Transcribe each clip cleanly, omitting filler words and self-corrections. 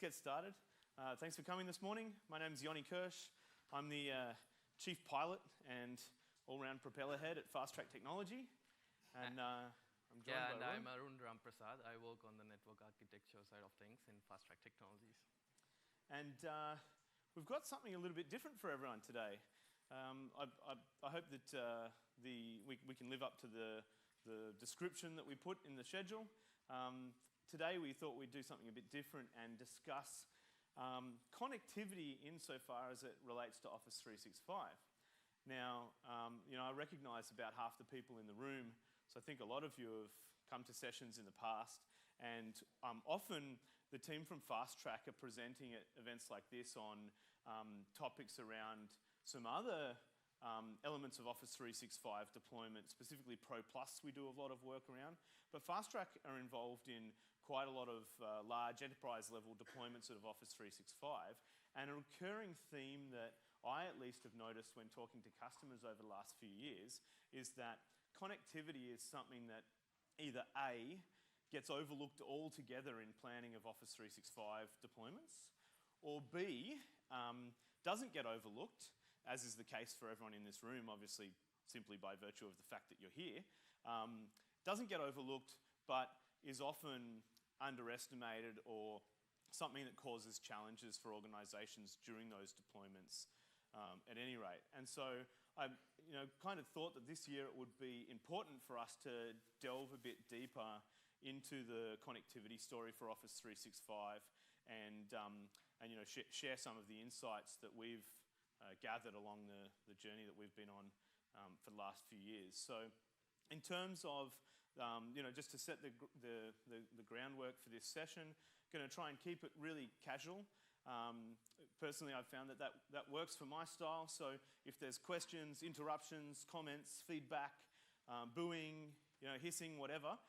get started. Thanks for coming this morning. My name is Yoni Kirsch. I'm the Chief Pilot and all-round propeller head at Fast Track Technology. And I'm joined by Arun. I'm Arun Ramprasad. I work on the network architecture side of things in Fast Track Technologies. And we've got something a little bit different for everyone today. I hope that we can live up to the description that we put in the schedule. Today we thought we'd do something a bit different and discuss connectivity insofar as it relates to Office 365. Now, I recognise about half the people in the room, so I think a lot of you have come to sessions in the past, and often the team from Fast Track are presenting at events like this on topics around some other elements of Office 365 deployment, specifically Pro Plus we do a lot of work around. But Fast Track are involved in quite a lot of large enterprise level deployments of Office 365, and a recurring theme that I at least have noticed when talking to customers over the last few years is that connectivity is something that either A, gets overlooked altogether in planning of Office 365 deployments, or B, doesn't get overlooked, as is the case for everyone in this room, obviously simply by virtue of the fact that you're here, doesn't get overlooked but is often underestimated or something that causes challenges for organisations during those deployments at any rate. And so I kind of thought that this year it would be important for us to delve a bit deeper into the connectivity story for Office 365 and share some of the insights that we've gathered along the journey that we've been on for the last few years. So in terms of, just to set the groundwork for this session, going to try and keep it really casual. Personally, I've found that works for my style, so if there's questions, interruptions, comments, feedback, booing, hissing, whatever,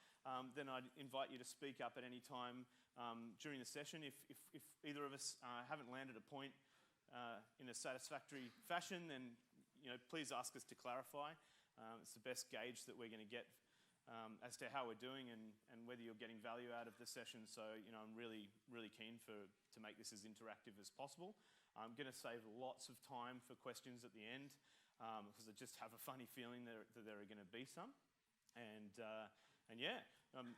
then I'd invite you to speak up at any time during the session. If either of us haven't landed a point in a satisfactory fashion, then please ask us to clarify. It's the best gauge that we're going to get as to how we're doing and whether you're getting value out of the session. So I'm really, really keen to make this as interactive as possible. I'm going to save lots of time for questions at the end because I just have a funny feeling that there are going to be some. And yeah,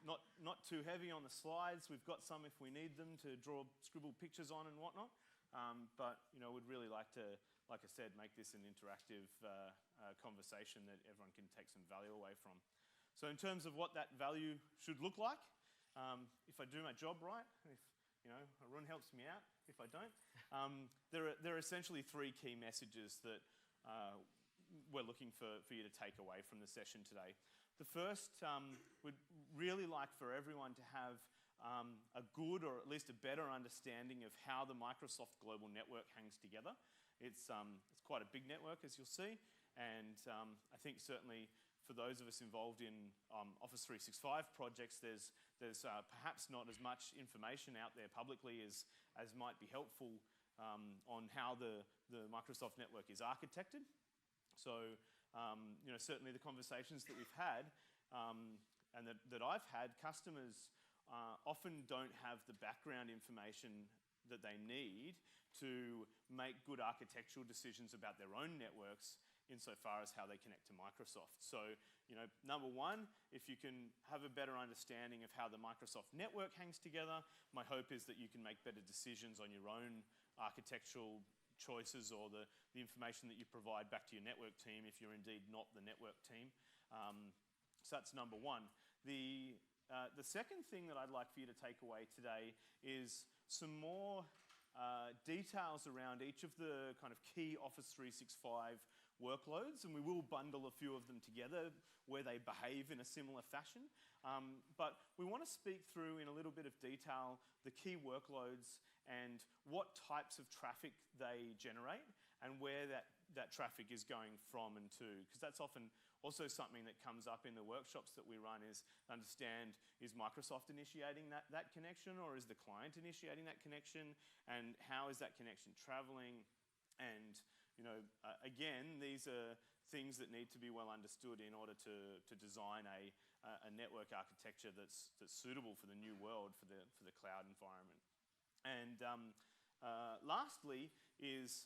not too heavy on the slides. We've got some if we need them to scribble pictures on and whatnot. But would really like to, like I said, make this an interactive conversation that everyone can take some value away from. So in terms of what that value should look like, if I do my job right, if Arun helps me out, if I don't, there are essentially three key messages that we're looking for you to take away from the session today. The first, we'd really like for everyone to have a good or at least a better understanding of how the Microsoft Global Network hangs together. It's quite a big network, as you'll see, and I think certainly for those of us involved in Office 365 projects, there's perhaps not as much information out there publicly as might be helpful on how the Microsoft network is architected. So certainly the conversations that we've had and that I've had, customers often don't have the background information that they need to make good architectural decisions about their own networks insofar as how they connect to Microsoft. So, number one, if you can have a better understanding of how the Microsoft network hangs together, my hope is that you can make better decisions on your own architectural choices or the information that you provide back to your network team if you're indeed not the network team. So that's number one. The second thing that I'd like for you to take away today is some more details around each of the kind of key Office 365 workloads, and we will bundle a few of them together where they behave in a similar fashion. But we want to speak through in a little bit of detail the key workloads and what types of traffic they generate and where that traffic is going from and to, because that's often also something that comes up in the workshops that we run is understand, is Microsoft initiating that connection or is the client initiating that connection, and how is that connection traveling? And again, these are things that need to be well understood in order to design a network architecture that's suitable for the new world, for the cloud environment. And lastly is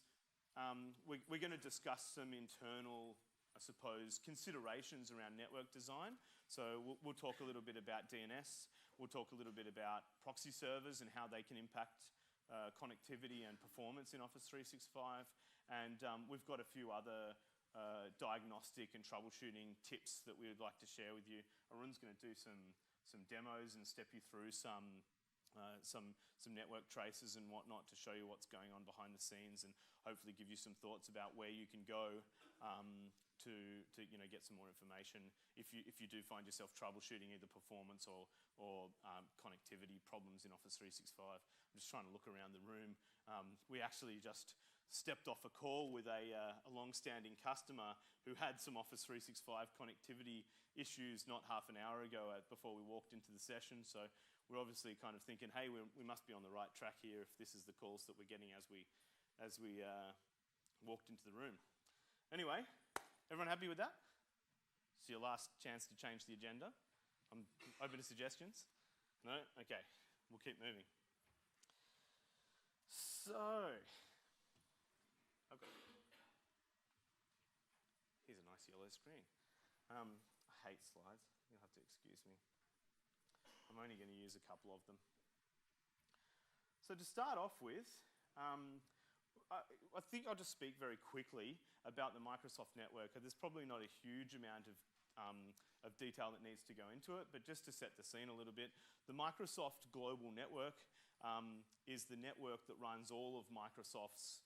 we're going to discuss some internal, I suppose, considerations around network design. So we'll talk a little bit about DNS. We'll talk a little bit about proxy servers and how they can impact connectivity and performance in Office 365. And we've got a few other diagnostic and troubleshooting tips that we would like to share with you. Arun's going to do some demos and step you through some network traces and whatnot to show you what's going on behind the scenes, and hopefully give you some thoughts about where you can go to get some more information if you do find yourself troubleshooting either performance or connectivity problems in Office 365. I'm just trying to look around the room. We actually just stepped off a call with a long-standing customer who had some Office 365 connectivity issues not half an hour ago before we walked into the session. So we're obviously kind of thinking, hey, we must be on the right track here if this is the calls that we're getting as we walked into the room. Anyway, everyone happy with that? It's your last chance to change the agenda. I'm open to suggestions. No? Okay, we'll keep moving. So, here's a nice yellow screen. I hate slides. You'll have to excuse me. I'm only going to use a couple of them. So to start off with, I think I'll just speak very quickly about the Microsoft network. There's probably not a huge amount of detail that needs to go into it, but just to set the scene a little bit, the Microsoft Global Network is the network that runs all of Microsoft's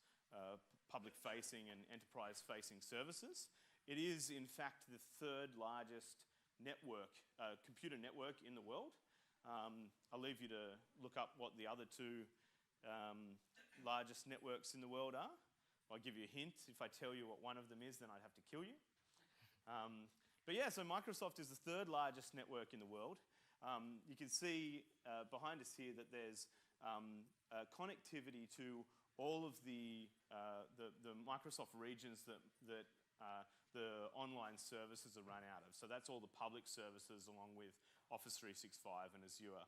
public-facing and enterprise-facing services. It is, in fact, the third largest network, computer network in the world. I'll leave you to look up what the other two largest networks in the world are. I'll give you a hint. If I tell you what one of them is, then I'd have to kill you. But yeah, so Microsoft is the third largest network in the world. You can see behind us here that there's connectivity to all of the Microsoft regions that the online services are run out of. So that's all the public services along with Office 365 and Azure.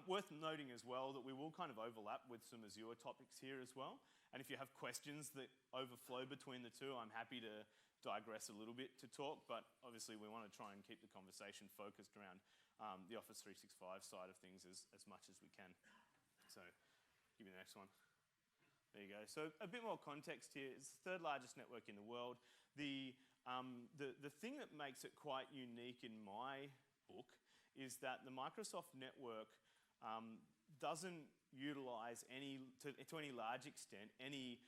Worth noting as well that we will kind of overlap with some Azure topics here as well. And if you have questions that overflow between the two, I'm happy to digress a little bit to talk, but obviously we want to try and keep the conversation focused around the Office 365 side of things as much as we can. So, give me the next one. There you go. So a bit more context here. It's the third largest network in the world. The thing that makes it quite unique in my book is that the Microsoft network doesn't utilize to any large extent any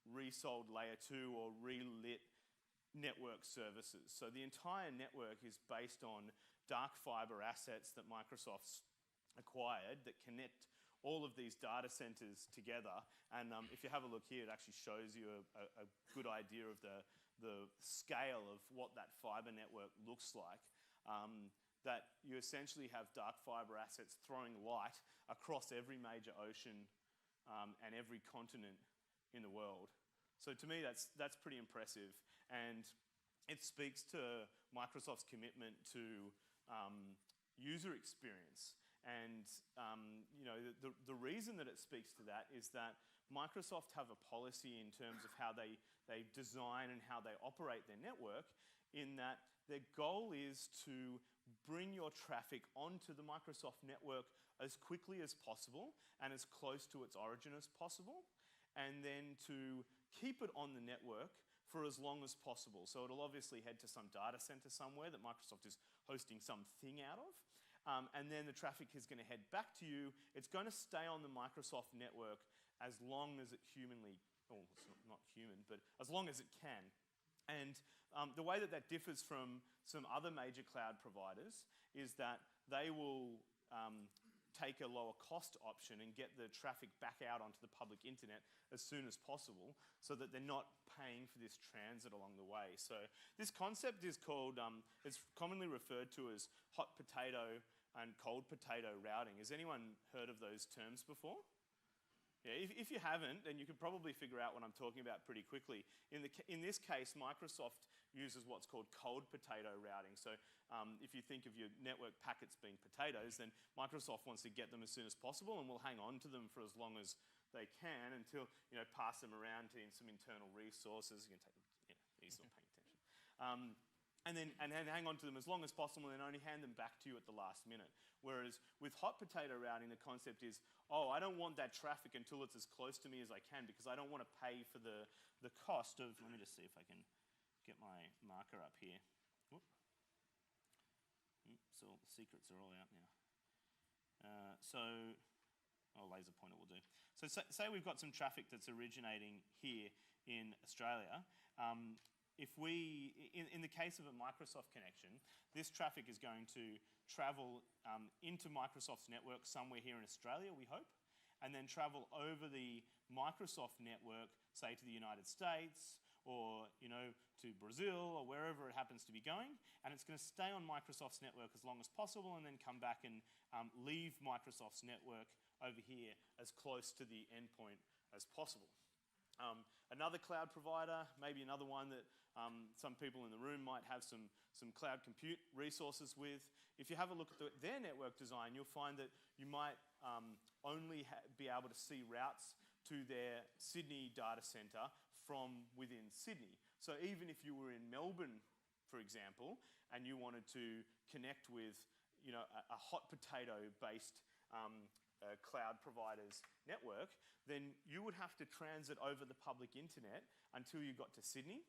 resold layer 2 or relit network services. So the entire network is based on dark fiber assets that Microsoft's acquired that connect all of these data centers together. And if you have a look here, it actually shows you a good idea of the scale of what that fiber network looks like. That you essentially have dark fiber assets throwing light across every major ocean and every continent in the world. So to me, that's pretty impressive, and it speaks to Microsoft's commitment to user experience. And the reason that it speaks to that is that Microsoft have a policy in terms of how they design and how they operate their network, in that their goal is to bring your traffic onto the Microsoft network as quickly as possible and as close to its origin as possible, and then to keep it on the network for as long as possible. So it'll obviously head to some data center somewhere that Microsoft is hosting something out of, and then the traffic is going to head back to you. It's going to stay on the Microsoft network as long as it humanly, well, it's not human, but as long as it can. And the way that differs from some other major cloud providers is that they will take a lower cost option and get the traffic back out onto the public internet as soon as possible, so that they're not paying for this transit along the way. So this concept is called, it's commonly referred to as hot potato and cold potato routing. Has anyone heard of those terms before? Yeah, if you haven't, then you could probably figure out what I'm talking about pretty quickly. In this case, Microsoft uses what's called cold potato routing. So if you think of your network packets being potatoes, then Microsoft wants to get them as soon as possible and will hang on to them for as long as they can until, pass them around to some internal resources. You can take them, he's not paying attention. And then hang on to them as long as possible and only hand them back to you at the last minute. Whereas with hot potato routing, the concept is, I don't want that traffic until it's as close to me as I can because I don't want to pay for the cost of, let me just see if I can get my marker up here. Whoop. So the secrets are all out now. Laser pointer will do. So say we've got some traffic that's originating here in Australia. If we, in the case of a Microsoft connection, this traffic is going to travel into Microsoft's network somewhere here in Australia, we hope, and then travel over the Microsoft network, say to the United States, or to Brazil, or wherever it happens to be going, and it's going to stay on Microsoft's network as long as possible, and then come back and leave Microsoft's network over here as close to the endpoint as possible. Another cloud provider, maybe another one that some people in the room might have some cloud compute resources with. If you have a look at their network design, you'll find that you might only be able to see routes to their Sydney data centre from within Sydney. So even if you were in Melbourne, for example, and you wanted to connect with a hot potato-based cloud provider's network, then you would have to transit over the public internet until you got to Sydney,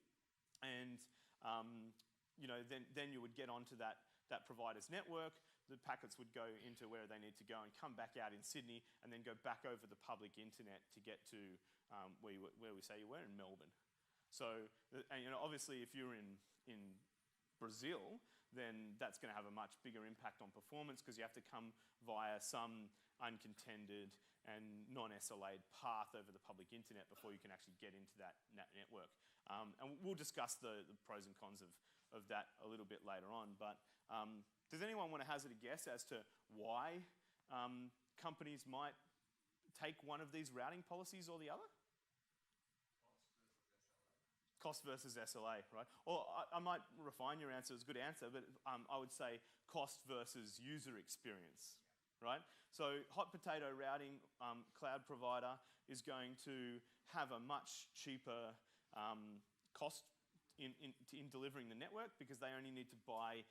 and then you would get onto that provider's network. The packets would go into where they need to go and come back out in Sydney, and then go back over the public internet to get to where we say you were, in Melbourne. So, and obviously, if you're in Brazil, then that's going to have a much bigger impact on performance because you have to come via some uncontended and non-SLA'd path over the public internet before you can actually get into that network. And we'll discuss the pros and cons of that a little bit later on. But does anyone want to hazard a guess as to why companies might take one of these routing policies or the other? Cost versus SLA, right? Or I might refine your answer, it's a good answer, but I would say cost versus user experience, right? So hot potato routing cloud provider is going to have a much cheaper cost in delivering the network because they only need to buy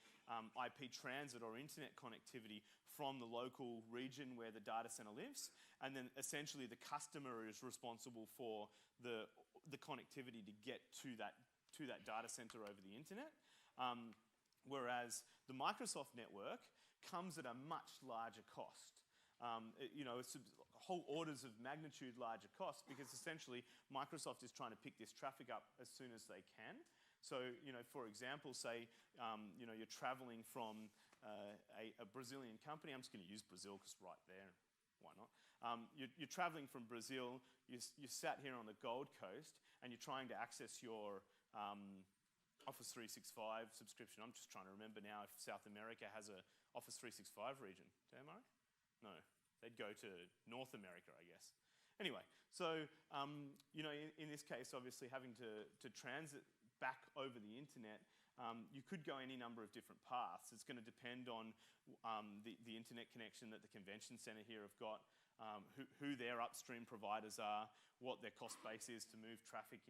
IP transit or internet connectivity from the local region where the data center lives, and then essentially the customer is responsible for the connectivity to get to that data center over the internet. Whereas the Microsoft network comes at a much larger cost. It's whole orders of magnitude larger cost because essentially Microsoft is trying to pick this traffic up as soon as they can. So, for example, say, you're traveling from a Brazilian company. I'm just going to use Brazil because right there, why not? You're traveling from Brazil, you're sat here on the Gold Coast, and you're trying to access your Office 365 subscription. I'm just trying to remember now if South America has a Office 365 region. Am I? No, they'd go to North America, I guess. Anyway, so, in this case, obviously having to transit back over the internet, you could go any number of different paths. It's going to depend on the internet connection that the convention centre here have got, who their upstream providers are, what their cost base is to move traffic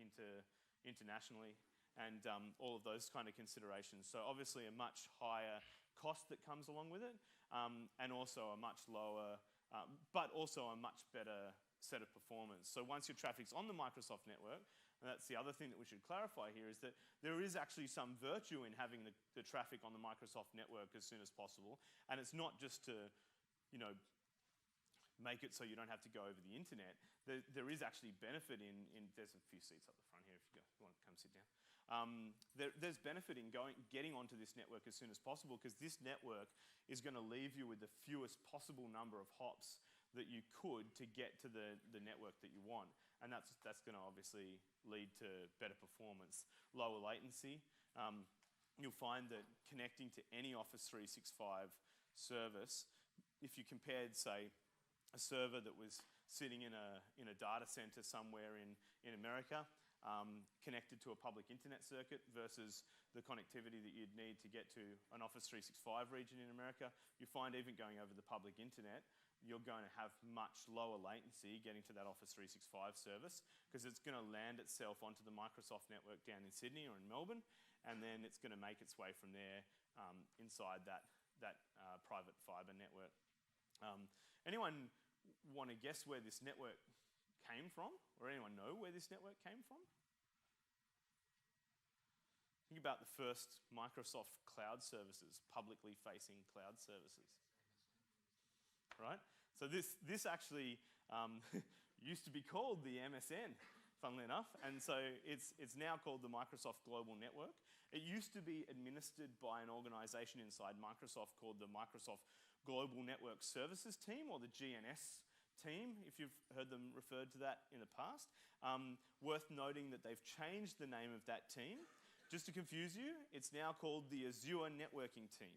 internationally, and all of those kind of considerations. So obviously a much higher cost that comes along with it, and also a much lower, but also a much better set of performance. So once your traffic's on the Microsoft network, and that's the other thing that we should clarify here, is that there is actually some virtue in having the traffic on the Microsoft network as soon as possible. And it's not just to, make it so you don't have to go over the internet. There is actually benefit in there's a few seats up the front here if you want to come sit down. There's benefit in getting onto this network as soon as possible because this network is going to leave you with the fewest possible number of hops that you could to get to the network that you want. And that's going to obviously lead to better performance, lower latency. You'll find that connecting to any Office 365 service, if you compared, say, a server that was sitting in a data center somewhere in America connected to a public internet circuit versus the connectivity that you'd need to get to an Office 365 region in America. You find even going over the public internet, you're going to have much lower latency getting to that Office 365 service because it's going to land itself onto the Microsoft network down in Sydney or in Melbourne, and then it's going to make its way from there inside that private fibre network. Anyone want to guess where this network came from? Or anyone know where this network came from? Think about the first Microsoft cloud services, publicly facing cloud services. Right? So this actually used to be called the MSN, funnily enough, and so it's now called the Microsoft Global Network. It used to be administered by an organisation inside Microsoft called the Microsoft Global Network Services Team, or the GNS team, if you've heard them referred to that in the past. Worth noting that they've changed the name of that team. Just to confuse you, it's now called the Azure Networking Team.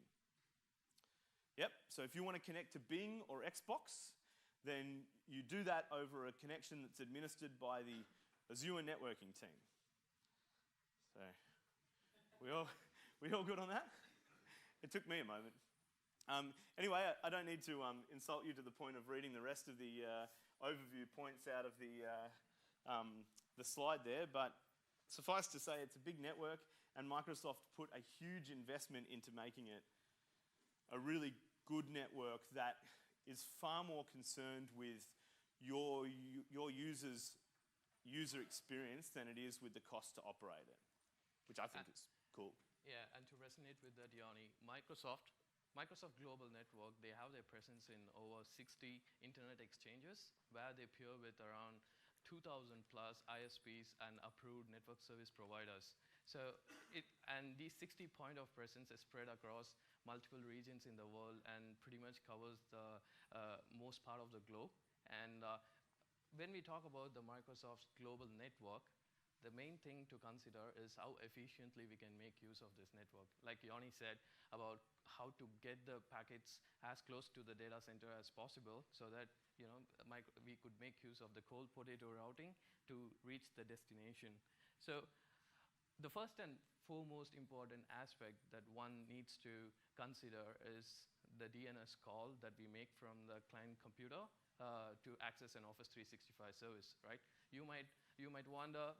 Yep, so if you want to connect to Bing or Xbox, then you do that over a connection that's administered by the Azure Networking Team. So, we all good on that? It took me a moment. Anyway, I don't need to insult you to the point of reading the rest of the overview points out of the slide there, but suffice to say it's a big network, and Microsoft put a huge investment into making it a really good network that is far more concerned with your user experience than it is with the cost to operate it, which I think is cool. Yeah, and to resonate with that, Yanni, Microsoft Global Network, they have their presence in over 60 internet exchanges where they peer with around 2,000 plus ISPs and approved network service providers. So these 60 point of presence is spread across multiple regions in the world and pretty much covers the most part of the globe. And when we talk about the Microsoft Global Network, the main thing to consider is how efficiently we can make use of this network. Like Yanni said about how to get the packets as close to the data center as possible so that we could make use of the cold potato routing to reach the destination. So the first and foremost important aspect that one needs to consider is the DNS call that we make from the client computer to access an Office 365 service, right? You might wonder,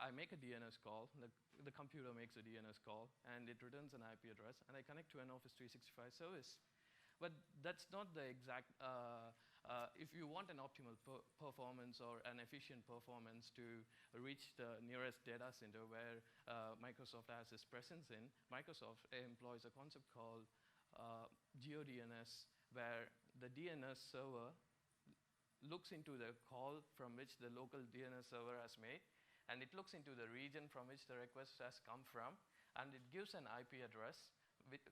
I make a DNS call, the computer makes a DNS call, and it returns an IP address, and I connect to an Office 365 service. But that's not the exact, if you want an optimal performance or an efficient performance to reach the nearest data center where Microsoft has its presence in, Microsoft employs a concept called GeoDNS, where the DNS server looks into the call from which the local DNS server has made, and it looks into the region from which the request has come from, and it gives an IP address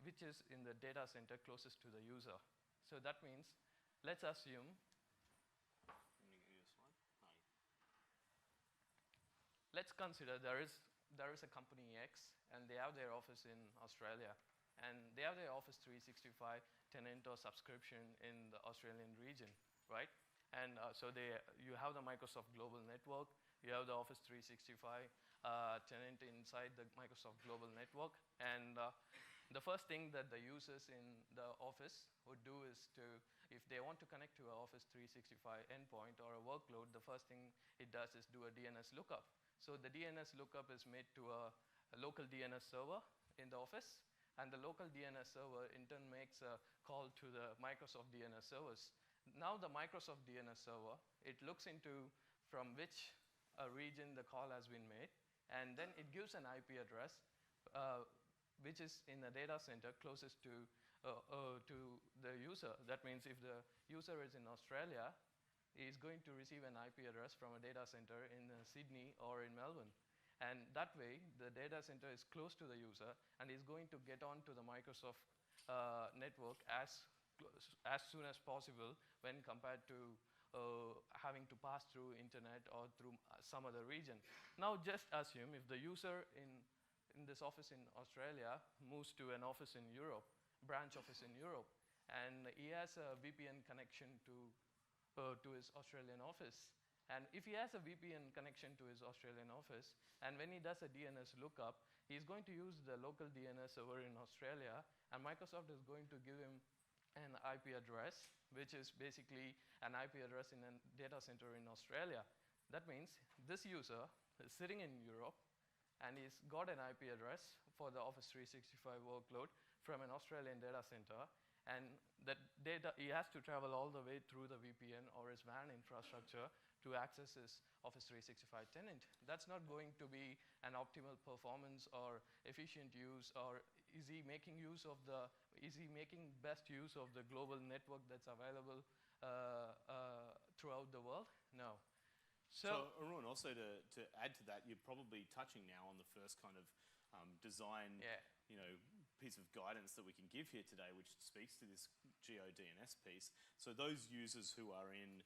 which is in the data center closest to the user. So that means, let's assume, let's consider there is a company X, and they have their office in Australia, and they have their Office 365 tenant or subscription in the Australian region, right? And so you have the Microsoft Global Network, you have the Office 365 tenant inside the Microsoft Global Network, and the first thing that the users in the office would do is if they want to connect to an Office 365 endpoint or a workload, the first thing it does is do a DNS lookup. So the DNS lookup is made to a local DNS server in the office, and the local DNS server in turn makes a call to the Microsoft DNS servers. Now the Microsoft DNS server, it looks into from which region the call has been made, and then it gives an IP address which is in the data center closest to the user. That means if the user is in Australia, he is going to receive an IP address from a data center in Sydney or in Melbourne. And that way, the data center is close to the user and is going to get onto the Microsoft network as soon as possible when compared to having to pass through internet or through some other region. Now just assume if the user in this office in Australia moves to an office in Europe, branch office in Europe, and he has a VPN connection to his Australian office, And if he has a VPN connection to his Australian office, and when he does a DNS lookup, he's going to use the local DNS server in Australia, and Microsoft is going to give him an IP address, which is basically an IP address in a data center in Australia. That means this user is sitting in Europe, and he's got an IP address for the Office 365 workload from an Australian data center, and that data, he has to travel all the way through the VPN or his WAN infrastructure to access his Office 365 tenant. That's not going to be an optimal performance or efficient use, or is he making best use of the global network that's available throughout the world? No. So Arun, also to add to that, you're probably touching now on the first kind of design, piece of guidance that we can give here today, which speaks to this GeoDNS piece. So those users who are in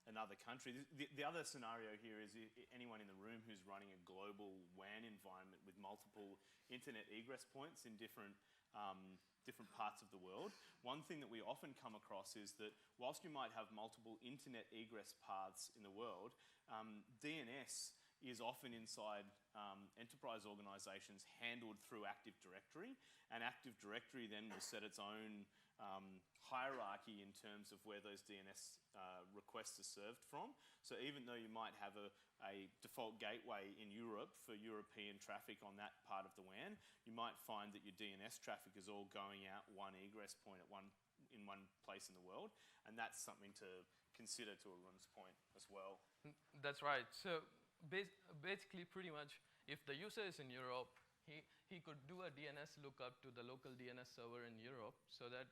another country, the other scenario here is anyone in the room who's running a global WAN environment with multiple internet egress points in different parts of the world. One thing that we often come across is that whilst you might have multiple internet egress paths in the world, DNS is often inside enterprise organizations handled through Active Directory, and Active Directory then will set its own hierarchy in terms of where those DNS requests are served from. So even though you might have a default gateway in Europe for European traffic on that part of the WAN, you might find that your DNS traffic is all going out one egress point in one place in the world, and that's something to consider, to Arun's point as well. That's right. So basically, pretty much, if the user is in Europe, he could do a DNS lookup to the local DNS server in Europe, so that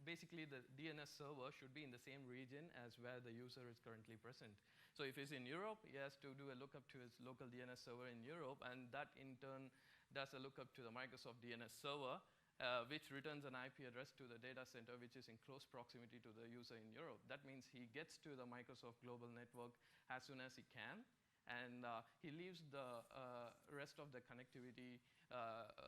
basically the DNS server should be in the same region as where the user is currently present. So if he's in Europe, he has to do a lookup to his local DNS server in Europe, and that in turn does a lookup to the Microsoft DNS server, which returns an IP address to the data center, which is in close proximity to the user in Europe. That means he gets to the Microsoft global network as soon as he can, and he leaves the rest of the connectivity,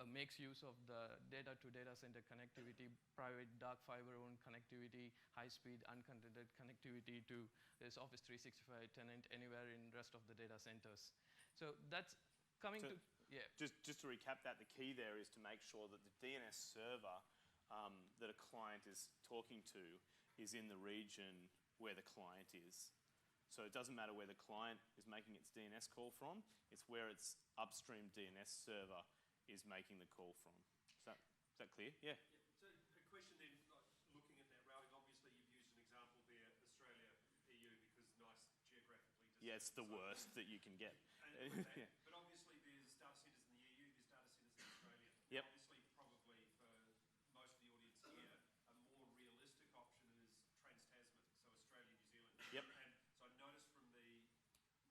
makes use of the data-to-data center connectivity, private dark fiber-owned connectivity, high-speed uncontented connectivity to his Office 365 tenant anywhere in the rest of the data centers. So that's coming to, yeah. Just to recap that, the key there is to make sure that the DNS server that a client is talking to is in the region where the client is. So it doesn't matter where the client is making its DNS call from, it's where its upstream DNS server is making the call from. Is that clear? Yeah. So a question then, looking at that routing, obviously you've used an example there, Australia, EU, because nice geographically distance. Yeah, it's the worst that you can get. Yeah. But obviously there's data centers in the EU, there's data centers in Australia. Yep. Obviously, probably for most of the audience here, a more realistic option is Trans-Tasman, so Australia, New Zealand. Yep. And so I noticed from the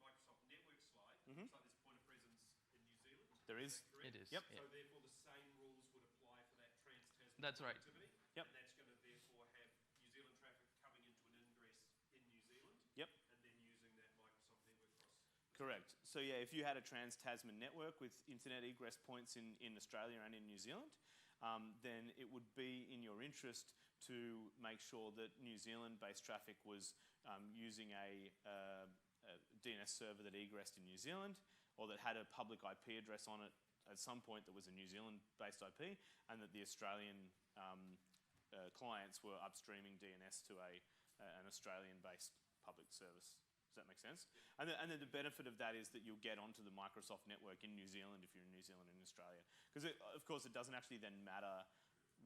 Microsoft Network slide, Mhm. so there's point of presence in New Zealand. There is. That correct? It is. Yep. Yeah. So therefore the same rules would apply for that Trans-Tasman That's right. connectivity. Yep. And that's going to therefore have New Zealand traffic coming into an ingress in New Zealand. Yep. And then using that Microsoft Network cross. Correct. So yeah, if you had a Trans-Tasman network with internet egress points in Australia and in New Zealand, then it would be in your interest to make sure that New Zealand-based traffic was using a DNS server that egressed in New Zealand, or that had a public IP address on it at some point that was a New Zealand-based IP, and that the Australian clients were upstreaming DNS to an Australian-based public service. Does that make sense? And then the benefit of that is that you'll get onto the Microsoft network in New Zealand if you're in New Zealand and Australia. Because of course it doesn't actually then matter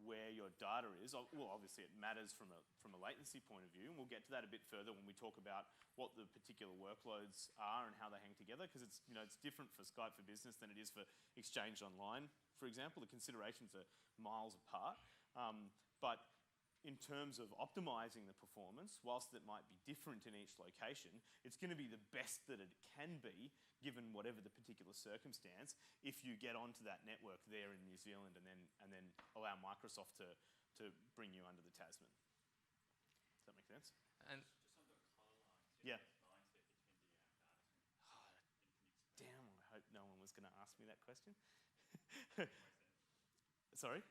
where your data is. Well, obviously it matters from a latency point of view, and we'll get to that a bit further when we talk about what the particular workloads are and how they hang together, because it's different for Skype for Business than it is for Exchange Online, for example. The considerations are miles apart. But in terms of optimizing the performance, whilst it might be different in each location, it's going to be the best that it can be, given whatever the particular circumstance, if you get onto that network there in New Zealand and then allow Microsoft to bring you under the Tasman. Does that make sense? And Just on the colour lines, Yeah. lines there between the data center. Damn, I hope no one was going to ask me that question. Why is that? Sorry?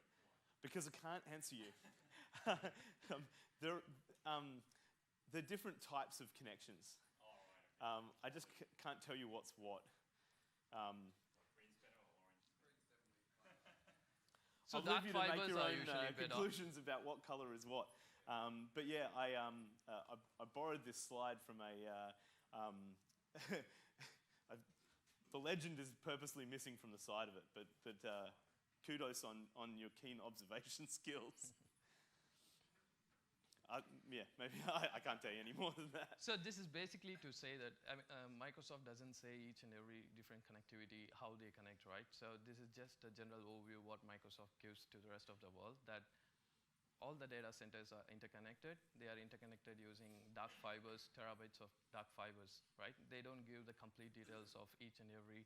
Because I can't answer you. There are different types of connections. Oh, right, I just can't tell you what's what. Green's better or orange? So I'll leave dark you to make fibers your are own usually better. conclusions about what color is what. But yeah, I borrowed this slide from a. The legend is purposely missing from the side of it, but kudos on your keen observation skills. Yeah, maybe I can't tell you any more than that. So this is basically to say that Microsoft doesn't say each and every different connectivity, how they connect, right? So this is just a general overview what Microsoft gives to the rest of the world, that all the data centers are interconnected. They are interconnected using dark fibers, terabytes of dark fibers, right? They don't give the complete details of each and every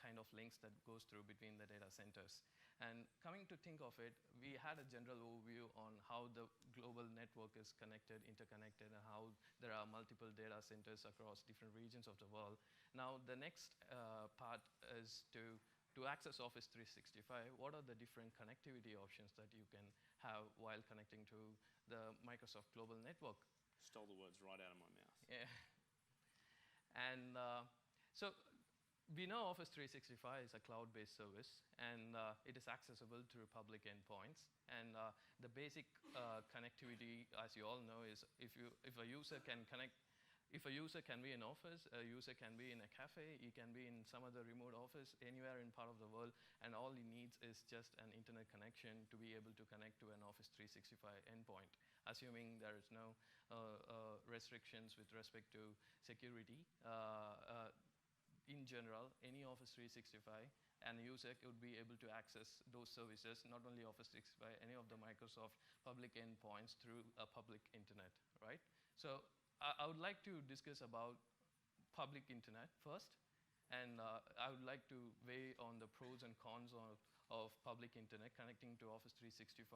kind of links that goes through between the data centers. And coming to think of it, we had a general overview on how the global network is connected, interconnected, and how there are multiple data centers across different regions of the world. Now, the next part is to access Office 365, what are the different connectivity options that you can have while connecting to the Microsoft Global Network? Stole the words right out of my mouth. Yeah. And so we know Office 365 is a cloud-based service, and it is accessible through public endpoints. And the basic connectivity, as you all know, is if a user can connect. If a user can be in office, a user can be in a cafe, he can be in some other remote office anywhere in part of the world, and all he needs is just an internet connection to be able to connect to an Office 365 endpoint, assuming there is no restrictions with respect to security. In general, any Office 365 and a user could be able to access those services, not only Office 365, any of the Microsoft public endpoints through a public internet, right? So I would like to discuss about public internet first, and I would like to weigh on the pros and cons of public internet, connecting to Office 365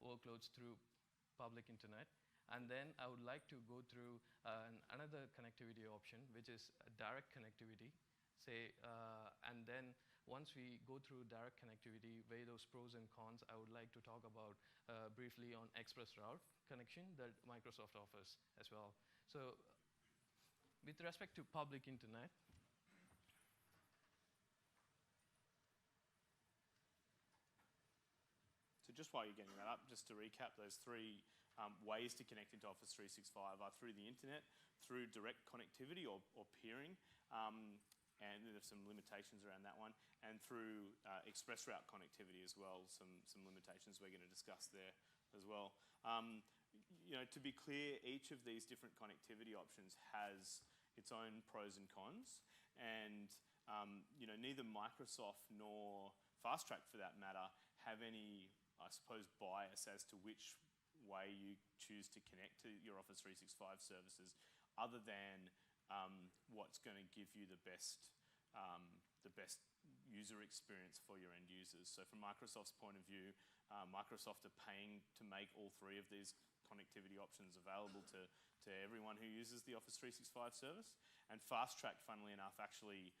workloads through public internet. And then I would like to go through another connectivity option, which is direct connectivity. And then once we go through direct connectivity, weigh those pros and cons, I would like to talk about briefly on ExpressRoute connection that Microsoft offers as well. So with respect to public internet, So just while you're getting that up, just to recap, those three ways to connect into Office 365 are through the internet, through direct connectivity or peering, and there's some limitations around that one, and through ExpressRoute connectivity as well, some limitations we're going to discuss there as well. To be clear, each of these different connectivity options has its own pros and cons, and neither Microsoft nor FastTrack, for that matter, have any, I suppose, bias as to which way you choose to connect to your Office 365 services, other than what's going to give you the best user experience for your end users. So from Microsoft's point of view, Microsoft are paying to make all three of these connectivity options available to everyone who uses the Office 365 service. And FastTrack, funnily enough, actually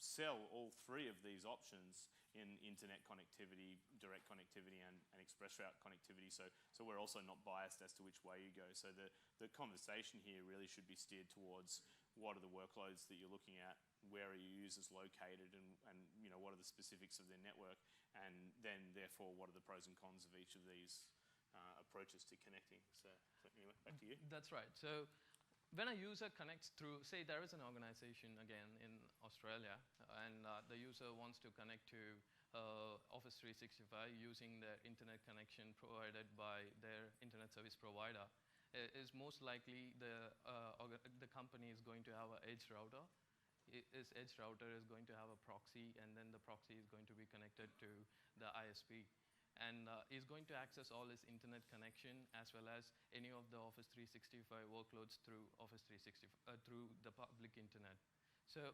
sell all three of these options in internet connectivity, direct connectivity, and ExpressRoute connectivity. So we're also not biased as to which way you go. So the conversation here really should be steered towards what are the workloads that you're looking at, where are your users located, and what are the specifics of their network, and then therefore what are the pros and cons of each of these approaches to connecting. So anyway, back to you. That's right. So when a user connects through, say there is an organization again in Australia, and the user wants to connect to Office 365 using their internet connection provided by their internet service provider, is most likely the company is going to have an edge router. This edge router is going to have a proxy, and then the proxy is going to be connected to the ISP. And is going to access all his internet connection as well as any of the Office 365 workloads through Office 365 through the public internet. So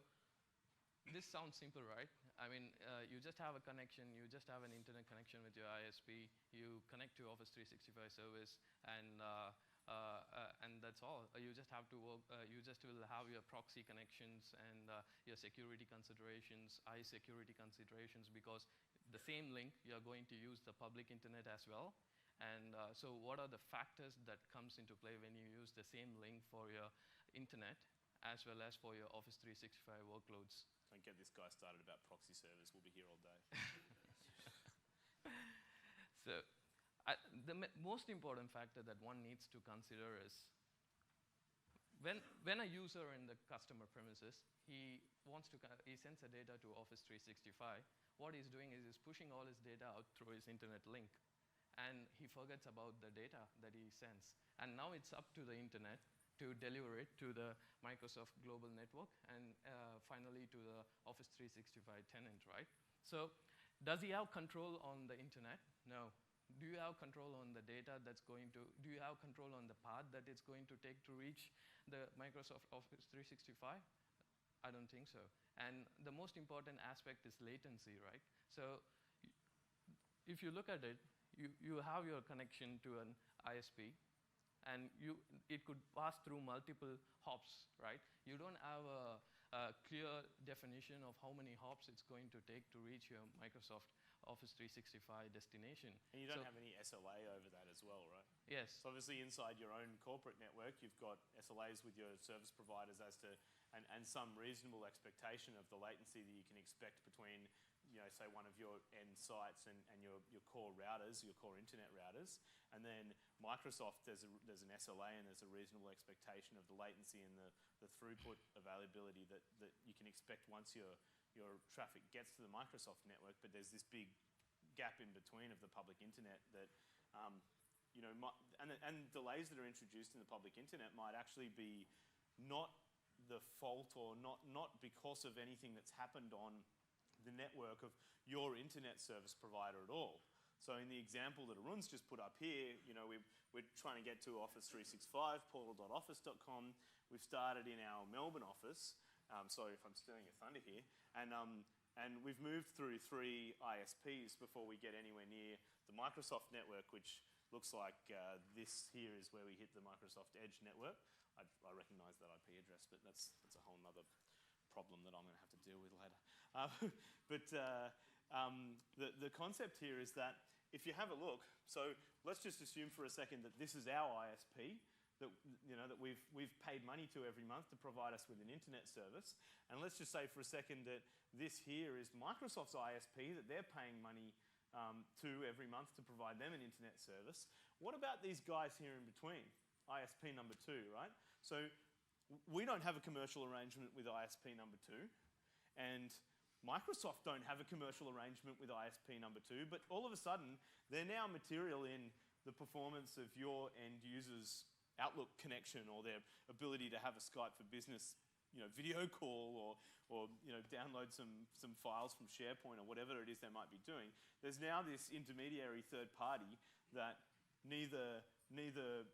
this sounds simple, right? I mean, you just have a connection, you just have an internet connection with your ISP, you connect to Office 365 service, and that's all. You just have to work. You just will have your proxy connections and your security considerations, security considerations, because the same link you are going to use the public internet as well. And so what are the factors that comes into play when you use the same link for your internet as well as for your Office 365 workloads. Don't get this guy started about proxy servers. We'll be here all day. So the most important factor that one needs to consider is when a user in the customer premises, he sends the data to Office 365, what he's doing is he's pushing all his data out through his internet link. And he forgets about the data that he sends. And now it's up to the internet to deliver it to the Microsoft Global Network and finally to the Office 365 tenant, right? So does he have control on the internet? No. Do you have control on the data do you have control on the path that it's going to take to reach the Microsoft Office 365? I don't think so. And the most important aspect is latency, right? So if you look at it, you have your connection to an ISP, and it could pass through multiple hops, right? You don't have a clear definition of how many hops it's going to take to reach your Microsoft Office 365 destination. And you don't have any SLA over that as well, right? Yes. So obviously inside your own corporate network, you've got SLAs with your service providers as to, and some reasonable expectation of the latency that you can expect between, say one of your end sites and your core routers, your core internet routers. And then Microsoft, there's an SLA and there's a reasonable expectation of the latency and the throughput availability that you can expect once your traffic gets to the Microsoft network, but there's this big gap in between of the public internet that, and delays that are introduced in the public internet might actually be not the fault or not because of anything that's happened on the network of your internet service provider at all. So in the example that Arun's just put up here, we're trying to get to Office 365, portal.office.com. We've started in our Melbourne office. Sorry if I'm stealing your thunder here. And we've moved through 3 ISPs before we get anywhere near the Microsoft network, which looks like this here is where we hit the Microsoft Edge network. I recognise that IP address, but that's a whole other problem that I'm going to have to deal with later. The concept here is that if you have a look, so let's just assume for a second that this is our ISP, that we've paid money to every month to provide us with an internet service, and let's just say for a second that this here is Microsoft's ISP that they're paying money to every month to provide them an internet service. What about these guys here in between, ISP number 2, right? So we don't have a commercial arrangement with ISP number 2, and Microsoft don't have a commercial arrangement with ISP number 2, but all of a sudden they're now material in the performance of your end users' Outlook connection or their ability to have a Skype for Business video call or download some files from SharePoint or whatever it is they might be doing. There's now this intermediary third party that neither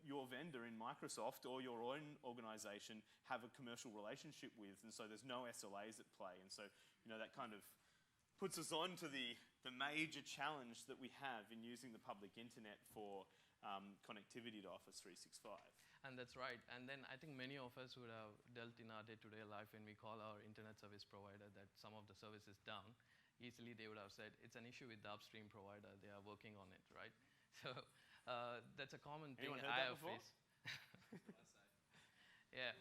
your vendor in Microsoft or your own organization have a commercial relationship with, and so there's no SLAs at play. And so that kind of puts us on to the major challenge that we have in using the public internet for connectivity to Office 365. And that's right. And then I think many of us would have dealt in our day-to-day life when we call our internet service provider that some of the service is down. Easily they would have said, it's an issue with the upstream provider. They are working on it, right? So that's a common thing I have faced. Yeah.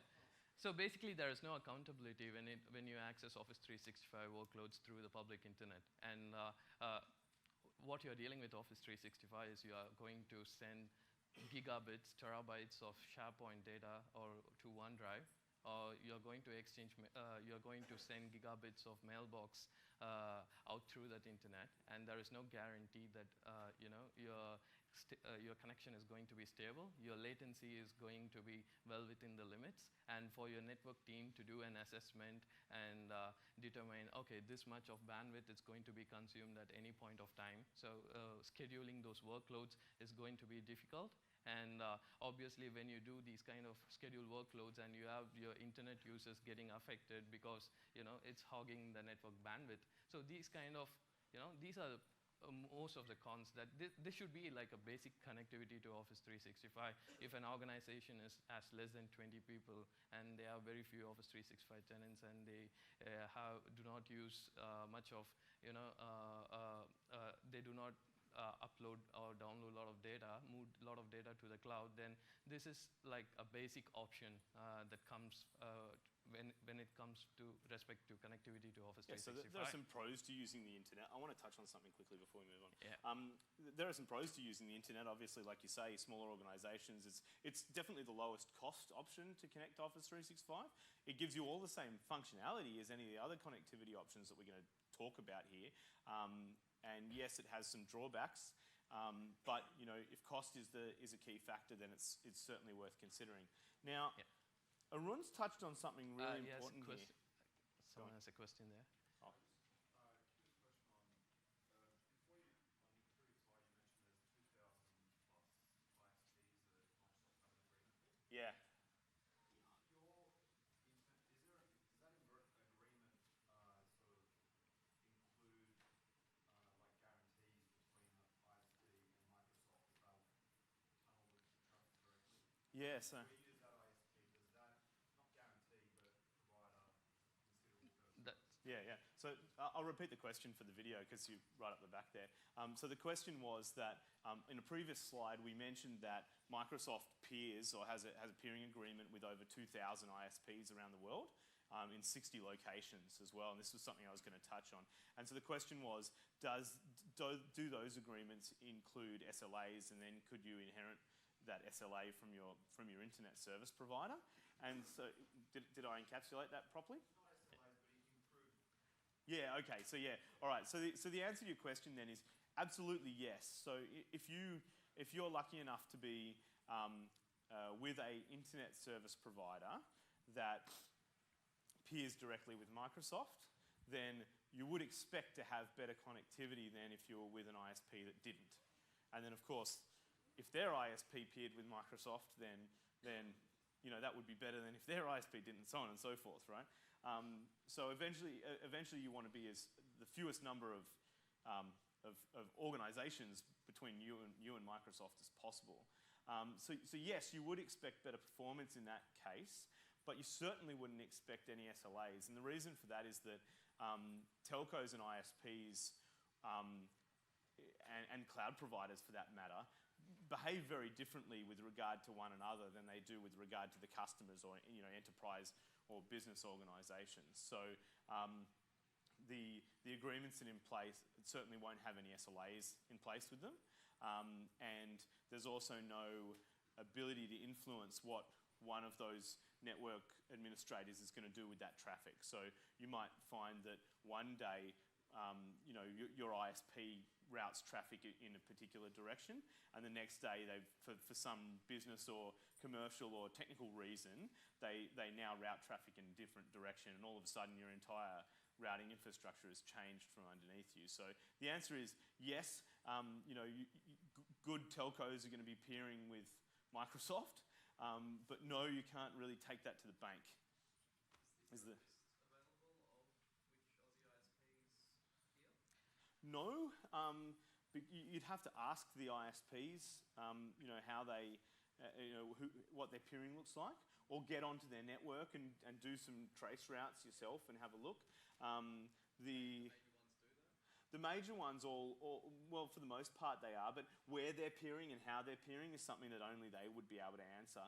So basically there is no accountability when you access Office 365 workloads through the public internet. And what you're dealing with Office 365 is you are going to send gigabits, terabytes of SharePoint data to OneDrive, or you're going to send gigabits of mailbox out through that internet, and there is no guarantee that your connection is going to be stable, your latency is going to be well within the limits, and for your network team to do an assessment and determine, okay, this much of bandwidth is going to be consumed at any point of time. So scheduling those workloads is going to be difficult. And obviously when you do these kind of scheduled workloads and you have your internet users getting affected because it's hogging the network bandwidth. So these kind of, these are most of the cons that this should be like a basic connectivity to Office 365. If an organization has less than 20 people and they have very few Office 365 tenants and they do not use much of, they do not upload or download a lot of data, move a lot of data to the cloud, then this is like a basic option that comes when it comes to respect to connectivity to Office Yeah, so 365. there are some pros to using the internet. I want to touch on something quickly before we move on. Yeah. There are some pros to using the internet. Obviously, like you say, smaller organisations, it's definitely the lowest cost option to connect to Office 365. It gives you all the same functionality as any of the other connectivity options that we're going to talk about here. And yes, it has some drawbacks. But you know, if cost is a key factor, then it's certainly worth considering. Now, Yeah. Arun's touched on something really Yes, important here. someone has a question there. Oh. Yeah. Yeah, so That, yeah. So I'll repeat the question for the video because you're right up the back there. So the question was that in a previous slide we mentioned that Microsoft peers or has a peering agreement with over 2,000 ISPs around the world in 60 locations as well. And this was something I was going to touch on. And so the question was, do those agreements include SLAs, and then could you inherit that SLA from your internet service provider? And so did I encapsulate that properly? Yeah, okay, so yeah, all right. So the answer to your question then is absolutely yes. So if you're lucky enough to be with a internet service provider that peers directly with Microsoft, then you would expect to have better connectivity than if you were with an ISP that didn't. And then of course, if their ISP peered with Microsoft, then you know, that would be better than if their ISP didn't, so on and so forth, right? So eventually you want to be the fewest number of organizations between you and Microsoft as possible. So yes, you would expect better performance in that case, but you certainly wouldn't expect any SLAs. And the reason for that is that telcos and ISPs and cloud providers, for that matter, behave very differently with regard to one another than they do with regard to the customers or, you know, enterprise or business organizations. So the agreements that are in place certainly won't have any SLAs in place with them. And there's also no ability to influence what one of those network administrators is going to do with that traffic. So you might find that one day, you know, your ISP routes traffic in a particular direction, and the next day, for some business or commercial or technical reason, they now route traffic in a different direction, and all of a sudden your entire routing infrastructure has changed from underneath you. So the answer is yes. You know, good telcos are going to be peering with Microsoft, but no, you can't really take that to the bank. No, but you'd have to ask the ISPs, you know, how they, you know, what their peering looks like, or get onto their network and do some trace routes yourself and have a look. The major ones well, for the most part they are, but where they're peering and how they're peering is something that only they would be able to answer.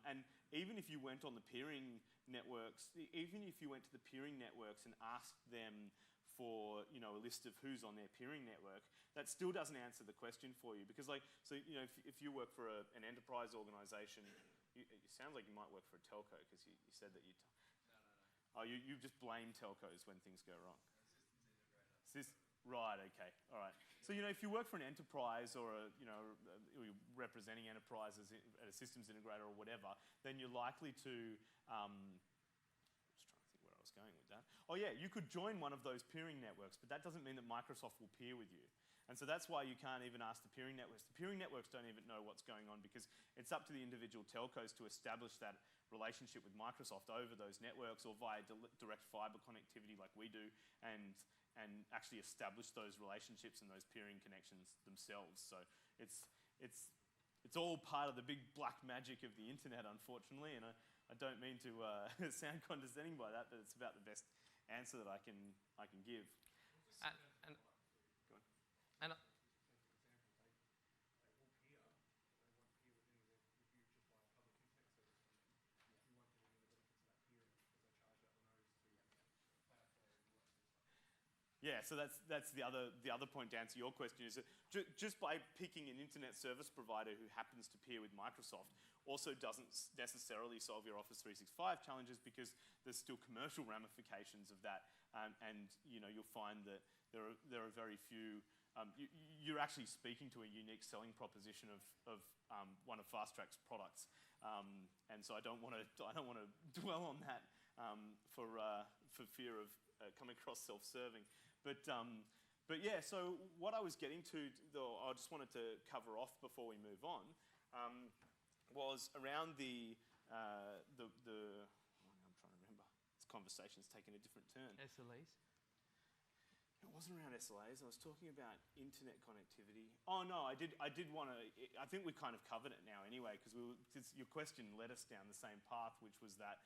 And even if you went on the peering networks, even if you went to the peering networks and asked them for, you know, a list of who's on their peering network, that still doesn't answer the question for you. Because, like, so, you know, if you work for an enterprise organization, it sounds like you might work for a telco, because you said that you... Oh, you just blame telcos when things go wrong. Right, okay, all right. So, you know, if you work for an enterprise or you're representing enterprises at a systems integrator or whatever, then you're likely to... just trying to think where I was going with that. Oh yeah, you could join one of those peering networks, but that doesn't mean that Microsoft will peer with you. And so that's why you can't even ask the peering networks. The peering networks don't even know what's going on, because it's up to the individual telcos to establish that relationship with Microsoft over those networks or via direct fiber connectivity like we do, and actually establish those relationships and those peering connections themselves. So it's all part of the big black magic of the internet, unfortunately, and I don't mean to sound condescending by that, but it's about the best answer that I can give. Yeah, so that's the other point to answer your question is that just by picking an internet service provider who happens to peer with Microsoft also doesn't necessarily solve your Office 365 challenges, because there's still commercial ramifications of that, and you'll find that there are very few. You're actually speaking to a unique selling proposition of one of Fast Track's products, and so I don't want to dwell on that for fear of coming across self-serving. But yeah, so what I was getting to, though, I just wanted to cover off before we move on, was around I'm trying to remember. This conversation's taken a different turn. SLAs? It wasn't around SLAs. I was talking about internet connectivity. Oh no, I did want to. I think we kind of covered it now anyway, because your question led us down the same path, which was that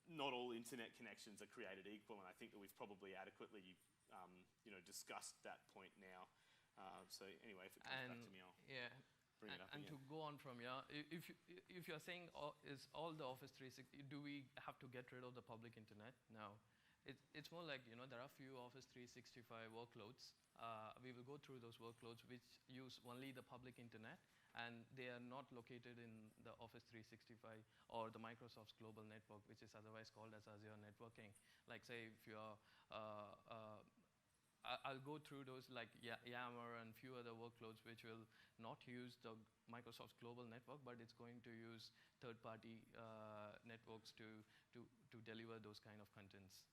not all internet connections are created equal, and I think that we've probably adequately discussed that point now. So anyway, if it comes back to me, I'll bring it up and again. to go on from here, if you're saying is all the Office 360, do we have to get rid of the public internet? No. It's more like, there are few Office 365 workloads. We will go through those workloads which use only the public internet, and they are not located in the Office 365 or the Microsoft's global network, which is otherwise called as Azure networking. Like say, if you're, I'll go through those like Yammer and few other workloads which will not use the Microsoft's global network, but it's going to use third-party networks to deliver those kind of contents.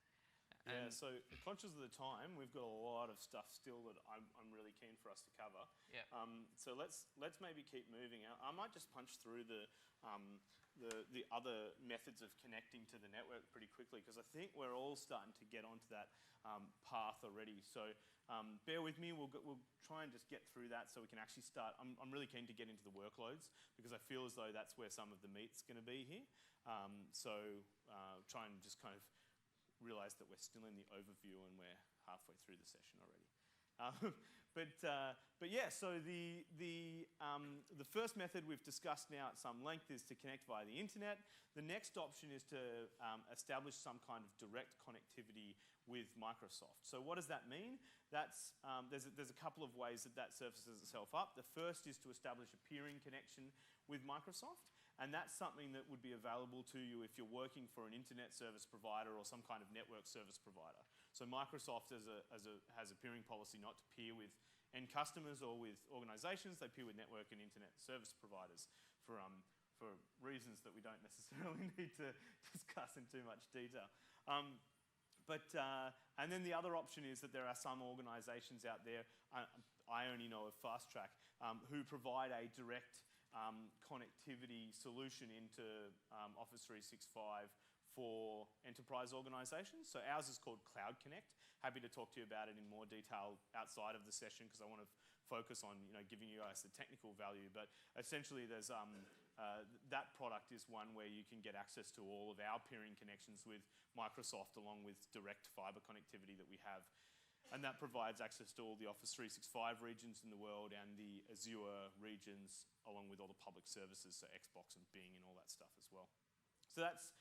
Yeah, so conscious of the time, we've got a lot of stuff still that I'm really keen for us to cover. Yeah. So let's maybe keep moving. I might just punch through the other methods of connecting to the network pretty quickly, because I think we're all starting to get onto that path already. So bear with me. We'll try and just get through that so we can actually start. I'm really keen to get into the workloads, because I feel as though that's where some of the meat's going to be here. So try and just kind of realize that we're still in the overview and we're halfway through the session already. But yeah, so the first method we've discussed now at some length is to connect via the internet. The next option is to establish some kind of direct connectivity with Microsoft. So what does that mean? There's a couple of ways that surfaces itself up. The first is to establish a peering connection with Microsoft. And that's something that would be available to you if you're working for an internet service provider or some kind of network service provider. So Microsoft has a peering policy not to peer with end customers or with organizations. They peer with network and internet service providers for reasons that we don't necessarily need to discuss in too much detail. And then the other option is that there are some organizations out there, I only know of Fast Track, who provide a direct connectivity solution into Office 365 for enterprise organizations. So ours is called Cloud Connect. Happy to talk to you about it in more detail outside of the session, because I want to focus on giving you guys the technical value. But essentially there's that product is one where you can get access to all of our peering connections with Microsoft, along with direct fiber connectivity that we have. And that provides access to all the Office 365 regions in the world and the Azure regions, along with all the public services, so Xbox and Bing and all that stuff as well. So that's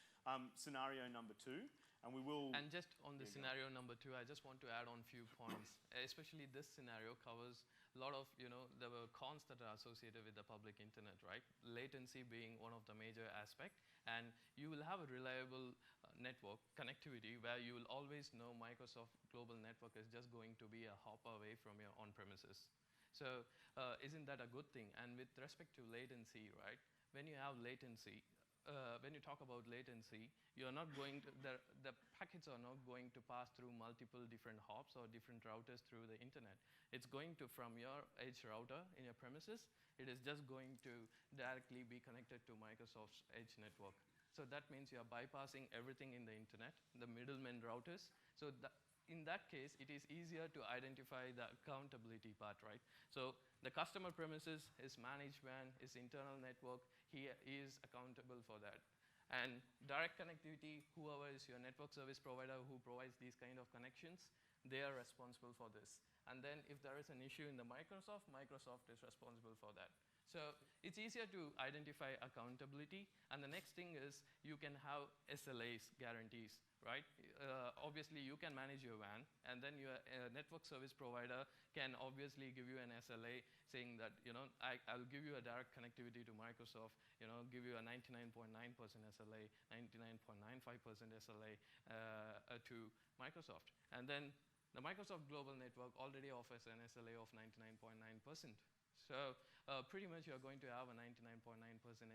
scenario number 2. And we will... And just on the scenario number 2, I just want to add on a few points. Especially this scenario covers a lot of, the cons that are associated with the public internet, right? Latency being one of the major aspects. And you will have a reliable network connectivity where you will always know Microsoft Global Network is just going to be a hop away from your on-premises. So isn't that a good thing? And with respect to latency, right? When you have latency, when you talk about latency, you're not going to, the packets are not going to pass through multiple different hops or different routers through the internet. It's going to, from your edge router in your premises, it is just going to directly be connected to Microsoft's edge network. So that means you're bypassing everything in the internet, the middleman routers. So in that case, it is easier to identify the accountability part, right? So the customer premises, his managed WAN, his internal network, he is accountable for that. And direct connectivity, whoever is your network service provider who provides these kind of connections, they are responsible for this. And then if there is an issue in the Microsoft is responsible for that. So it's easier to identify accountability. And the next thing is you can have SLAs, guarantees, right? Obviously, you can manage your WAN, and then your network service provider can obviously give you an SLA saying that, I'll give you a direct connectivity to Microsoft, give you a 99.9% SLA, 99.95% SLA to Microsoft. And then the Microsoft Global Network already offers an SLA of 99.9%. So pretty much you're going to have a 99.9%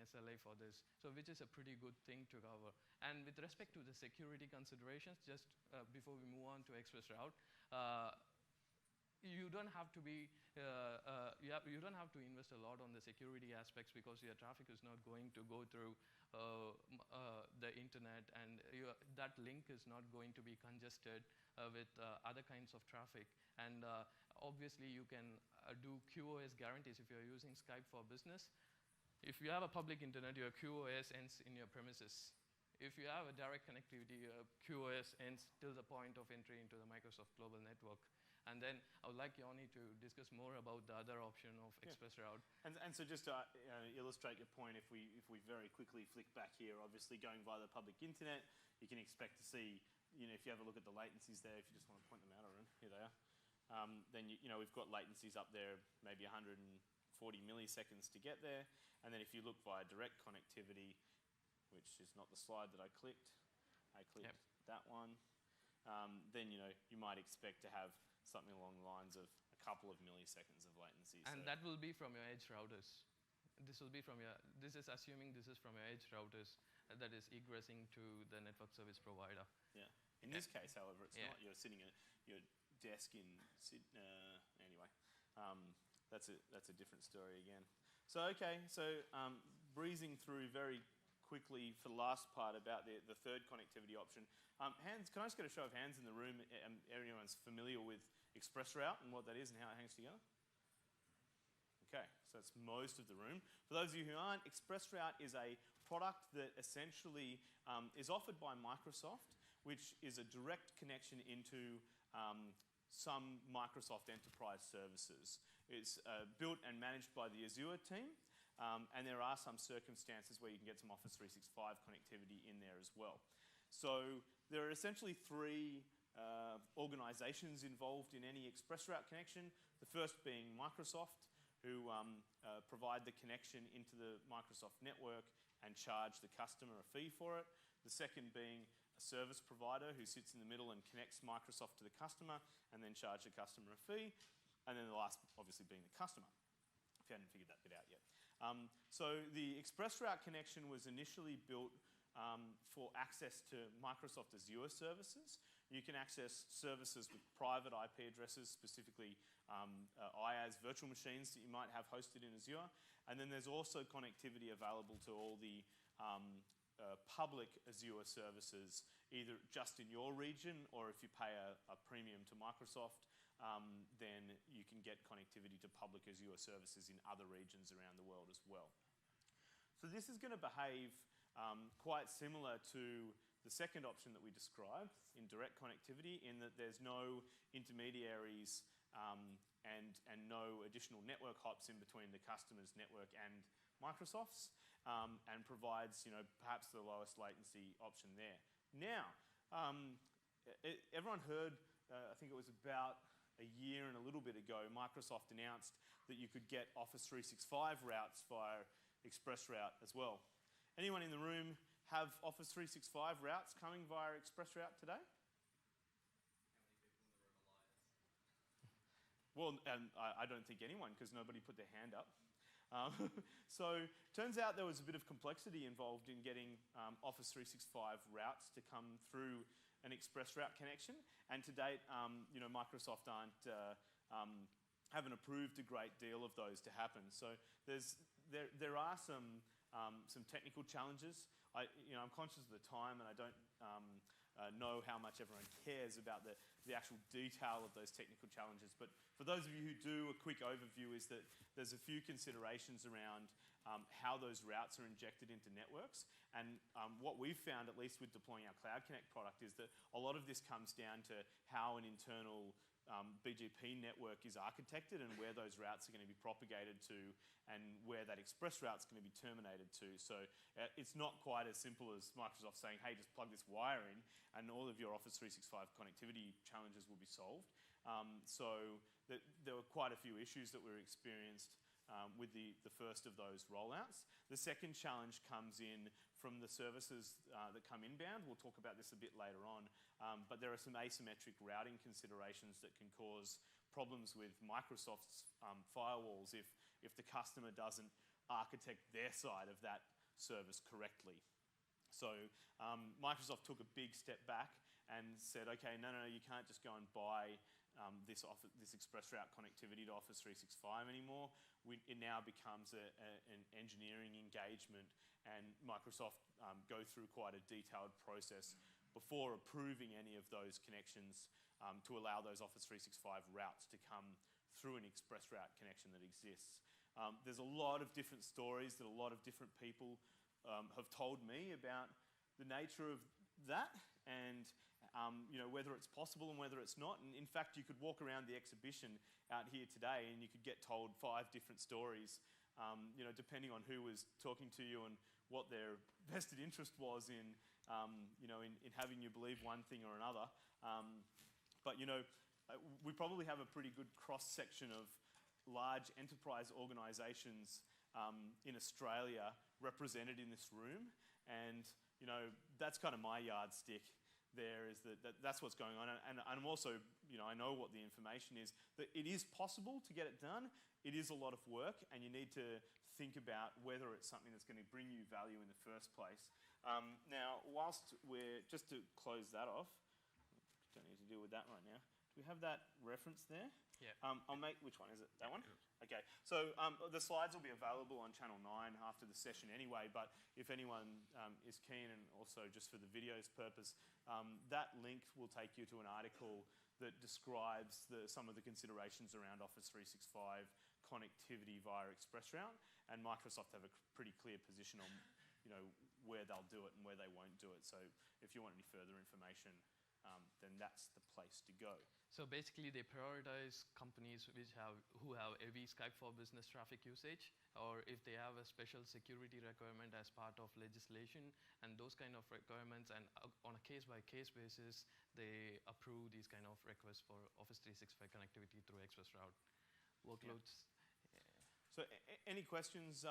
SLA for this, so which is a pretty good thing to cover. And with respect to the security considerations, just before we move on to ExpressRoute, you don't have to be you don't have to invest a lot on the security aspects, because your traffic is not going to go through the internet, and that link is not going to be congested with other kinds of traffic. And obviously you can do QoS guarantees if you're using Skype for Business. If you have a public internet, your QoS ends in your premises. If you have a direct connectivity, your QoS ends till the point of entry into the Microsoft Global Network. And then I would like Yoni to discuss more about the other option of ExpressRoute. And so just to illustrate your point, if we very quickly flick back here, obviously going via the public internet, you can expect to see, if you have a look at the latencies there, if you just want to point them out, Arun, here they are. Then we've got latencies up there, maybe 140 milliseconds to get there. And then if you look via direct connectivity, which is not the slide that I clicked that one, then you might expect to have something along the lines of a couple of milliseconds of latency. And that will be from your edge routers. This is assuming this is from your edge routers that is egressing to the network service provider. Yeah. In this case, however, it's not. You're sitting at your desk in Sydney. Anyway, that's a different story again. So breezing through very quickly for the last part about the third connectivity option. Hands, can I just get a show of hands in the room? Everyone's familiar with ExpressRoute and what that is and how it hangs together? Okay, so that's most of the room. For those of you who aren't, ExpressRoute is a product that essentially is offered by Microsoft, which is a direct connection into some Microsoft enterprise services. It's built and managed by the Azure team, and there are some circumstances where you can get some Office 365 connectivity in there as well. So there are essentially three organizations involved in any ExpressRoute connection. The first being Microsoft, who provide the connection into the Microsoft network and charge the customer a fee for it. The second being a service provider who sits in the middle and connects Microsoft to the customer and then charge the customer a fee. And then the last, obviously, being the customer, if you hadn't figured that bit out yet. So the ExpressRoute connection was initially built for access to Microsoft Azure services. You can access services with private IP addresses, specifically IaaS virtual machines that you might have hosted in Azure. And then there's also connectivity available to all the public Azure services, either just in your region, or if you pay a premium to Microsoft, then you can get connectivity to public Azure services in other regions around the world as well. So this is going to behave quite similar to the second option that we described in direct connectivity, in that there's no intermediaries and no additional network hops in between the customer's network and Microsoft's, and provides perhaps the lowest latency option there. Now, everyone heard, I think it was about a year and a little bit ago, Microsoft announced that you could get Office 365 routes via ExpressRoute as well. Anyone in the room have Office 365 routes coming via ExpressRoute today? Well, I don't think anyone, because nobody put their hand up. So turns out there was a bit of complexity involved in getting Office 365 routes to come through an ExpressRoute connection, and to date, Microsoft haven't approved a great deal of those to happen. So there are some technical challenges. I'm conscious of the time, and I don't know how much everyone cares about the actual detail of those technical challenges. But for those of you who do, a quick overview is that there's a few considerations around how those routes are injected into networks. And what we've found, at least with deploying our Cloud Connect product, is that a lot of this comes down to how an internal BGP network is architected and where those routes are going to be propagated to and where that express route is going to be terminated to. So it's not quite as simple as Microsoft saying, hey, just plug this wire in and all of your Office 365 connectivity challenges will be solved. There were quite a few issues that were experienced with the first of those rollouts. The second challenge comes in from the services that come inbound. We'll talk about this a bit later on, but there are some asymmetric routing considerations that can cause problems with Microsoft's firewalls if the customer doesn't architect their side of that service correctly. So Microsoft took a big step back and said, okay, no, you can't just go and buy this express route connectivity to Office 365 anymore. It now becomes an engineering engagement, and Microsoft go through quite a detailed process before approving any of those connections to allow those Office 365 routes to come through an express route connection that exists. There's a lot of different stories that a lot of different people have told me about the nature of that and whether it's possible and whether it's not. And in fact, you could walk around the exhibition out here today and you could get told 5 different stories, depending on who was talking to you and what their vested interest was in having you believe one thing or another. We probably have a pretty good cross-section of large enterprise organisations in Australia represented in this room, and that's kind of my yardstick. There is that's what's going on, and I'm also, I know what the information is, that it is possible to get it done. It is a lot of work, and you need to think about whether it's something that's going to bring you value in the first place. Now, whilst just to close that off, don't need to deal with that right now. Do we have that reference there? Yeah. Which one is it? That one? Okay. So the slides will be available on Channel 9 after the session anyway, but if anyone is keen, and also just for the video's purpose, that link will take you to an article that describes some of the considerations around Office 365 connectivity via ExpressRoute, and Microsoft have a pretty clear position on where they'll do it and where they won't do it. So if you want any further information, then that's the place to go. So basically, they prioritize companies who have heavy Skype for Business traffic usage, or if they have a special security requirement as part of legislation, and those kind of requirements, and on a case-by-case basis, they approve these kind of requests for Office 365 connectivity through ExpressRoute workloads. Yeah. So any questions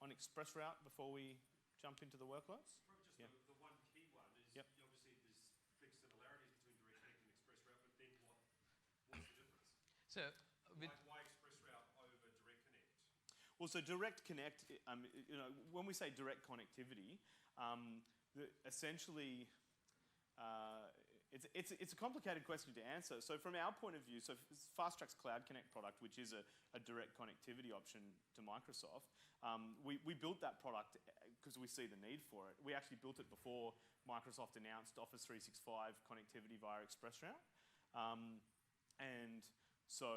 on ExpressRoute before we jump into the workloads? Probably just the one key one is, Yep. obviously there's big similarities between Direct Connect and ExpressRoute, but then what's the difference? So with Why ExpressRoute over Direct Connect? Well, so Direct Connect, when we say direct connectivity, essentially, it's a complicated question to answer. So from our point of view, so FastTrack's Cloud Connect product, which is a direct connectivity option to Microsoft, we built that product because we see the need for it. We actually built it before Microsoft announced Office 365 connectivity via ExpressRoute. And so,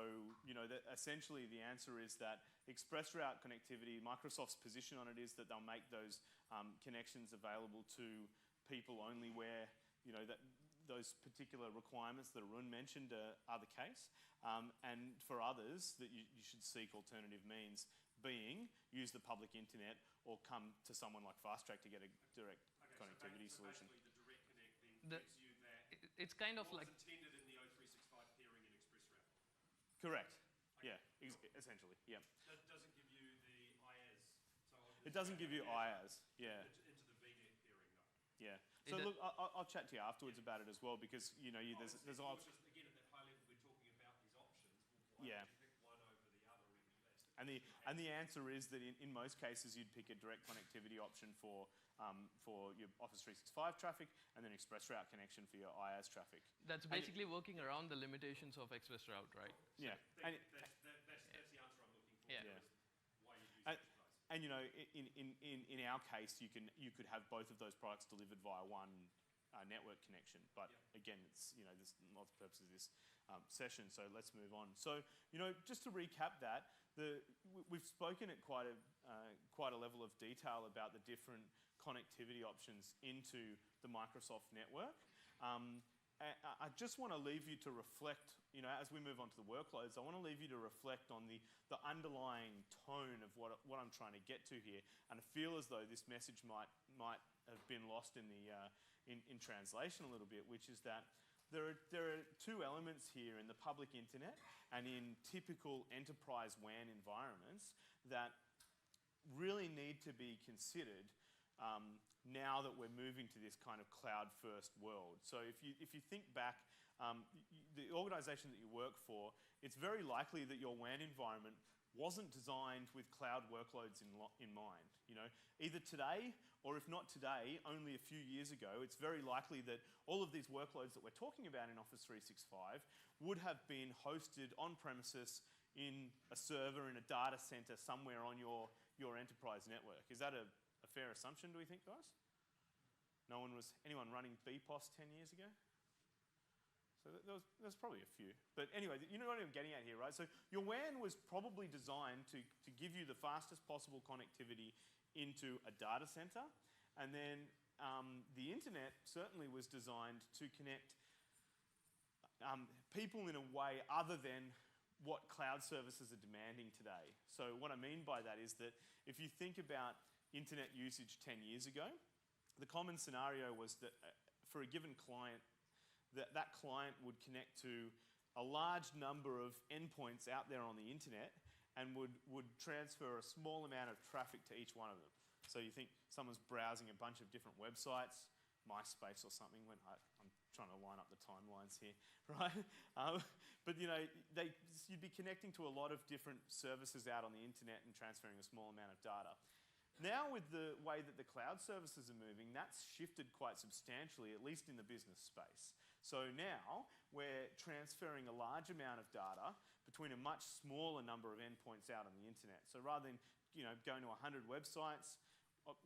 essentially the answer is that ExpressRoute connectivity, Microsoft's position on it is that they'll make those connections available to people only where, those particular requirements that Arun mentioned are the case. And for others, that you should seek alternative means, being use the public internet or come to someone like FastTrack to get a direct connectivity solution. Basically the Direct Connect then gives you that it's kind of what like was intended in the O365 pairing in ExpressRoute. Correct. Okay. Yeah, essentially, yeah. That doesn't give you the IaaS. So It doesn't give you IaaS, yeah. Into the VNet pairing though. Yeah. So look, I'll chat to you afterwards about it as well, because there's a lot. Just again at that high level, we're talking about these options. Why Yeah. would you pick one over the other if that's And the answer is that in most cases you'd pick a direct connectivity option for your Office 365 traffic, and then ExpressRoute connection for your IaaS traffic. that's basically working around the limitations of ExpressRoute, right? Yeah. That's the answer I'm looking for. Yeah. Is why you use those guys. And in our case, you could have both of those products delivered via one network connection. But again, it's there's not the purpose of this session. So let's move on. So just to recap that, we've spoken at quite a level of detail about the different connectivity options into the Microsoft network. I just want to leave you to reflect, as we move on to the workloads, I want to leave you to reflect on the underlying tone of what I'm trying to get to here. And I feel as though this message might have been lost in the in translation a little bit, which is that there are two elements here in the public internet and in typical enterprise WAN environments that really need to be considered now that we're moving to this kind of cloud-first world. So if you think back, the organisation that you work for, it's very likely that your WAN environment wasn't designed with cloud workloads in mind. Either today, or if not today, only a few years ago, it's very likely that all of these workloads that we're talking about in Office 365 would have been hosted on premises in a server in a data center somewhere on your enterprise network. Is that a fair assumption, do we think, guys? Anyone running BPOS 10 years ago? So there's probably a few. But anyway, you know what I'm getting at here, right? So your WAN was probably designed to give you the fastest possible connectivity into a data center. And then the internet certainly was designed to connect people in a way other than what cloud services are demanding today. So what I mean by that is that if you think about internet usage 10 years ago, the common scenario was that for a given client, that client would connect to a large number of endpoints out there on the internet and would transfer a small amount of traffic to each one of them. So you think someone's browsing a bunch of different websites, MySpace or something, I'm trying to line up the timelines here, right? But you'd be connecting to a lot of different services out on the internet and transferring a small amount of data. Now with the way that the cloud services are moving, that's shifted quite substantially, at least in the business space. So now we're transferring a large amount of data between a much smaller number of endpoints out on the internet. So rather than going to 100 websites,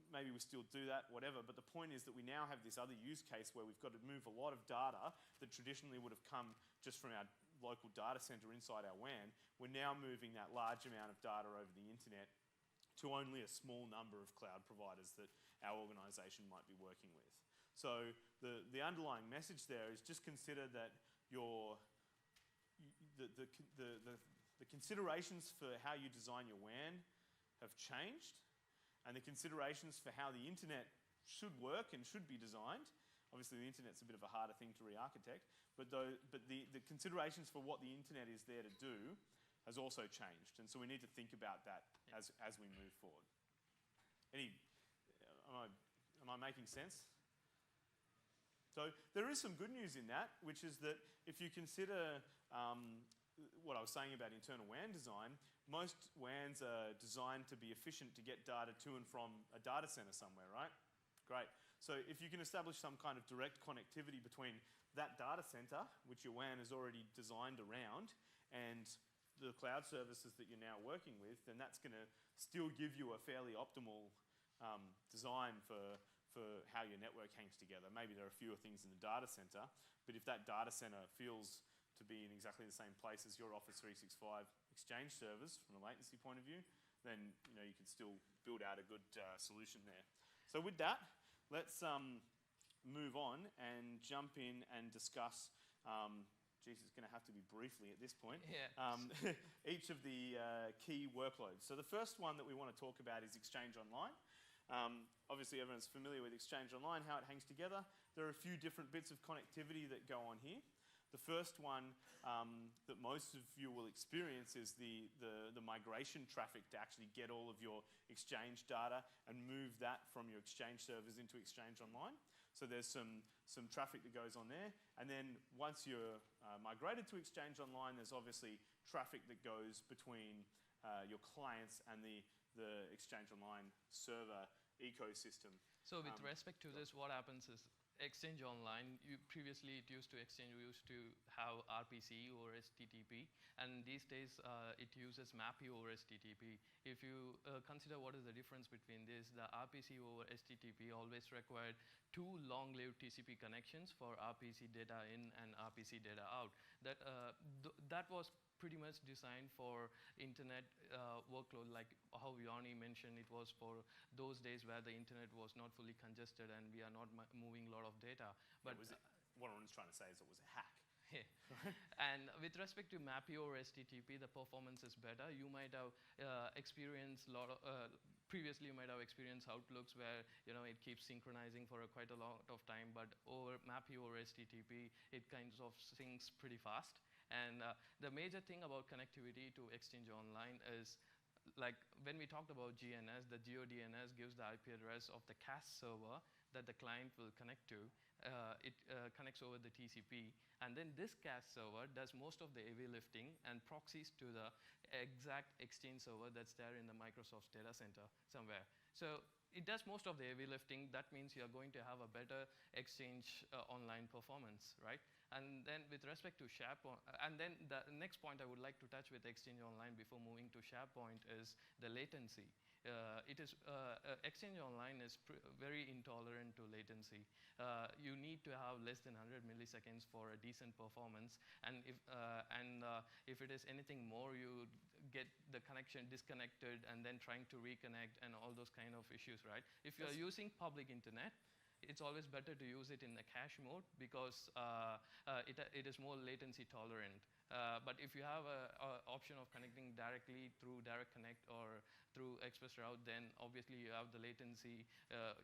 maybe we still do that, whatever, but the point is that we now have this other use case where we've got to move a lot of data that traditionally would have come just from our local data center inside our WAN. We're now moving that large amount of data over the internet to only a small number of cloud providers that our organisation might be working with. So the underlying message there is just consider that the considerations for how you design your WAN have changed, and the considerations for how the internet should work and should be designed. Obviously, the internet's a bit of a harder thing to re-architect, but the considerations for what the internet is there to do has also changed, and so we need to think about that as we move forward. Am I making sense? So there is some good news in that, which is that if you consider what I was saying about internal WAN design, most WANs are designed to be efficient to get data to and from a data center somewhere, right? Great. So if you can establish some kind of direct connectivity between that data center, which your WAN is already designed around, and the cloud services that you're now working with, then that's going to still give you a fairly optimal design for how your network hangs together. Maybe there are fewer things in the data center, but if that data center feels to be in exactly the same place as your Office 365 Exchange servers from a latency point of view, then you can still build out a good solution there. So with that, let's move on and jump in and discuss it's going to have to be briefly at this point, each of the key workloads. So the first one that we want to talk about is Exchange Online. Obviously, everyone's familiar with Exchange Online, how it hangs together. There are a few different bits of connectivity that go on here. The first one that most of you will experience is the migration traffic to actually get all of your Exchange data and move that from your Exchange servers into Exchange Online. So there's some traffic that goes on there. And then once you're migrated to Exchange Online, there's obviously traffic that goes between your clients and the Exchange Online server ecosystem. So with respect to this, what happens is Exchange Online, previously it used to have RPC over HTTP, and these days it uses MAPI over HTTP. If you consider what is the difference between this, the RPC over HTTP always required two long-lived TCP connections for RPC data in and RPC data out. That was pretty much designed for internet workload, like how Yanni mentioned. It was for those days where the internet was not fully congested and we are not moving a lot of data. But what Arun's trying to say is it was a hack. And with respect to MAPI or STTP, the performance is better. You might have experienced previously you might have experienced outlooks where it keeps synchronizing for quite a lot of time, but over MAPI or STTP, it kind of syncs pretty fast. And the major thing about connectivity to Exchange Online is, like when we talked about GNS, the GeoDNS gives the IP address of the cache server that the client will connect to. It connects over the TCP, and then this cache server does most of the heavy lifting and proxies to the exact Exchange server that's there in the Microsoft data center somewhere. So it does most of the heavy lifting. That means you're going to have a better Exchange Online performance, right? And then with respect to SharePoint, and then the next point I would like to touch with Exchange Online before moving to SharePoint is the latency. Exchange Online is very intolerant to latency. You need to have less than 100 milliseconds for a decent performance, and if it is anything more, you get the connection disconnected and then trying to reconnect and all those kind of issues, right? If you are using public internet, it's always better to use it in the cache mode because it is more latency tolerant. But if you have an option of connecting directly through Direct Connect or through Express Route, then obviously you have the latency.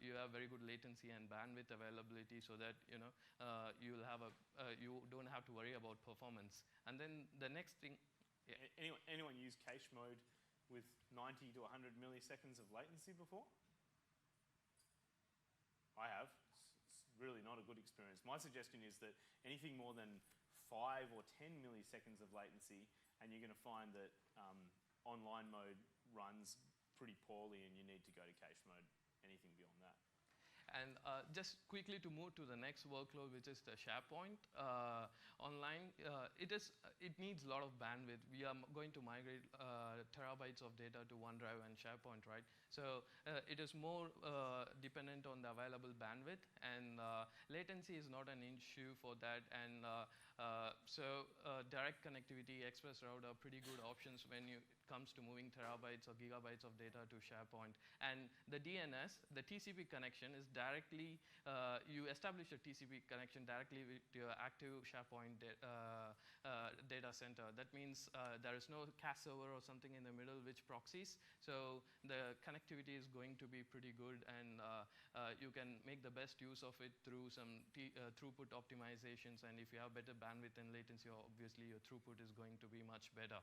You have very good latency and bandwidth availability, so that you'll have you don't have to worry about performance. And then the next thing. Yeah. Anyone use cache mode with 90 to 100 milliseconds of latency before? I have. It's really not a good experience. My suggestion is that anything more than 5 or 10 milliseconds of latency, and you're going to find that online mode runs pretty poorly and you need to go to cache mode. Anything beyond that. And just quickly to move to the next workload, which is the SharePoint Online, it needs a lot of bandwidth. We are going to migrate terabytes of data to OneDrive and SharePoint, right? So it is more dependent on the available bandwidth, and latency is not an issue for that. And so direct connectivity, Express Route are pretty good options when it comes to moving terabytes or gigabytes of data to SharePoint. And the DNS, the TCP connection is directly, you establish a TCP connection directly with your active SharePoint data center. That means there is no cache server or something in the middle which proxies. So the connectivity is going to be pretty good, and you can make the best use of it through some throughput optimizations. And if you have better bandwidth and latency, obviously your throughput is going to be much better.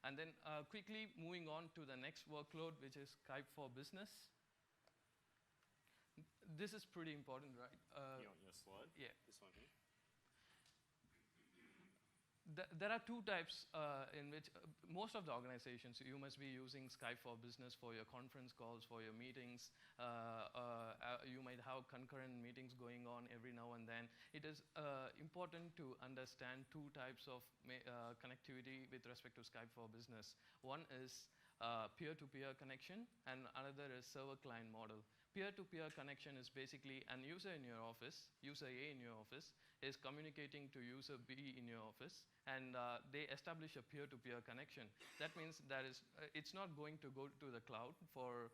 And then quickly moving on to the next workload, which is Skype for Business. This is pretty important, right? You want your slide? Yeah. This one here. There are two types in which most of the organizations, you must be using Skype for Business for your conference calls, for your meetings. You might have concurrent meetings going on every now and then. It is important to understand two types of connectivity with respect to Skype for Business. One is peer-to-peer connection, and another is server-client model. Peer-to-peer connection is basically an user in your office, user A in your office, is communicating to user B in your office, and they establish a peer-to-peer connection. That means it's not going to go to the cloud for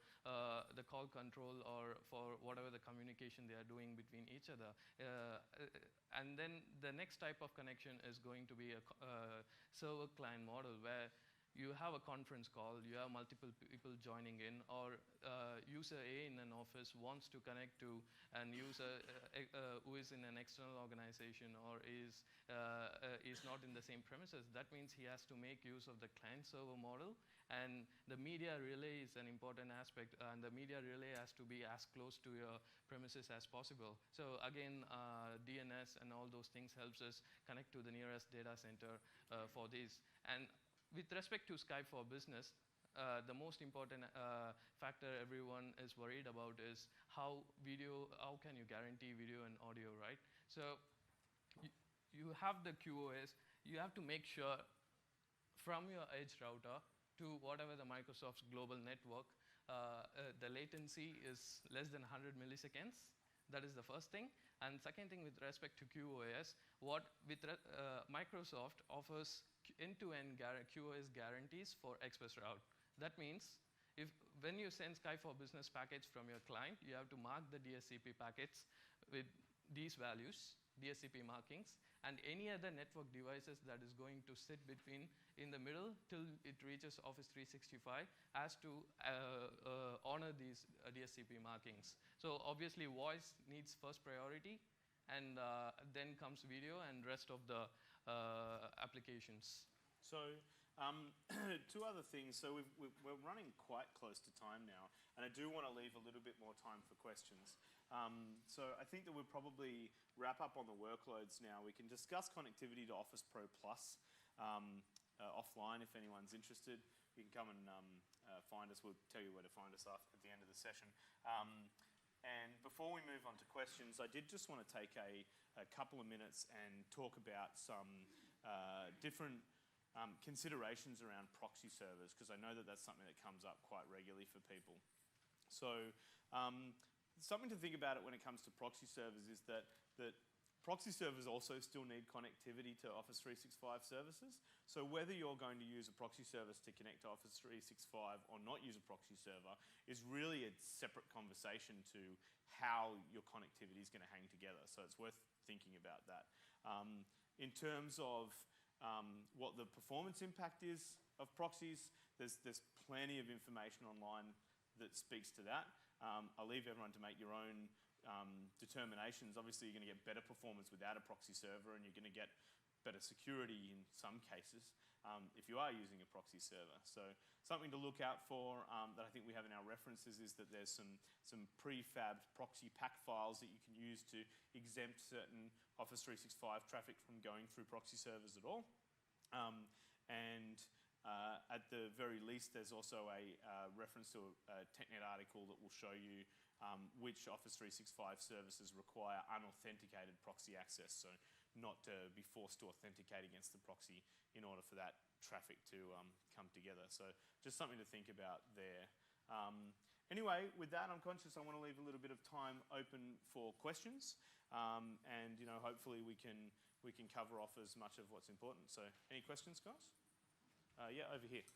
the call control or for whatever the communication they are doing between each other. And then the next type of connection is going to be a server-client model, where you have a conference call, you have multiple people joining in, or user A in an office wants to connect to an user who is in an external organization or is not in the same premises. That means he has to make use of the client-server model, and the media relay is an important aspect, and the media relay has to be as close to your premises as possible. So again, DNS and all those things helps us connect to the nearest data center for this. And with respect to Skype for Business, the most important factor everyone is worried about is how can you guarantee video and audio, right? So you have the QoS, you have to make sure from your edge router to whatever the Microsoft's global network, the latency is less than 100 milliseconds. That is the first thing. And second thing, with respect to QoS, Microsoft offers end-to-end QoS guarantees for Express Route. That means when you send Skype for Business packets from your client, you have to mark the DSCP packets with these values, DSCP markings, and any other network devices that is going to sit in the middle till it reaches Office 365 has to honor these DSCP markings. So obviously voice needs first priority, and then comes video and rest of the applications. So two other things. So we're running quite close to time now, and I do want to leave a little bit more time for questions. So I think that we'll probably wrap up on the workloads now. We can discuss connectivity to Office Pro Plus offline if anyone's interested. You can come and find us. We'll tell you where to find us at the end of the session. And before we move on to questions, I did just want to take a couple of minutes and talk about some different considerations around proxy servers, because I know that that's something that comes up quite regularly for people. So something to think about it when it comes to proxy servers is that proxy servers also still need connectivity to Office 365 services. So whether you're going to use a proxy service to connect to Office 365 or not use a proxy server is really a separate conversation to how your connectivity is going to hang together. So it's worth thinking about that. In terms of what the performance impact is of proxies, there's plenty of information online that speaks to that. I'll leave everyone to make your own determinations. Obviously, you're going to get better performance without a proxy server, and you're going to get better security in some cases if you are using a proxy server. So something to look out for that I think we have in our references is that there's some prefabbed proxy pack files that you can use to exempt certain Office 365 traffic from going through proxy servers at all. At the very least, there's also a reference to a TechNet article that will show you which Office 365 services require unauthenticated proxy access, so not to be forced to authenticate against the proxy in order for that traffic to come together. So just something to think about there. Anyway, with that, I'm conscious I want to leave a little bit of time open for questions, and hopefully we can cover off as much of what's important. So any questions, guys? Yeah, over here.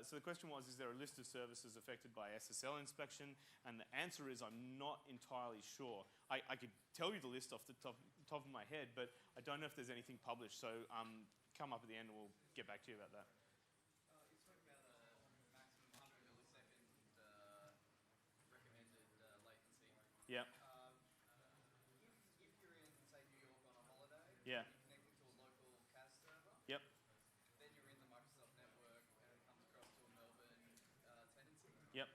So the question was, is there a list of services affected by SSL inspection? And the answer is, I'm not entirely sure. I could tell you the list off the top of my head, but I don't know if there's anything published. So come up at the end and we'll get back to you about that. You spoke about a maximum 100 millisecond recommended latency. Yeah. If you're in, say, New York on a holiday, Yeah. you're connecting to a local CAS server. Yep. Then you're in the Microsoft network and it comes across to a Melbourne tenancy. Yep.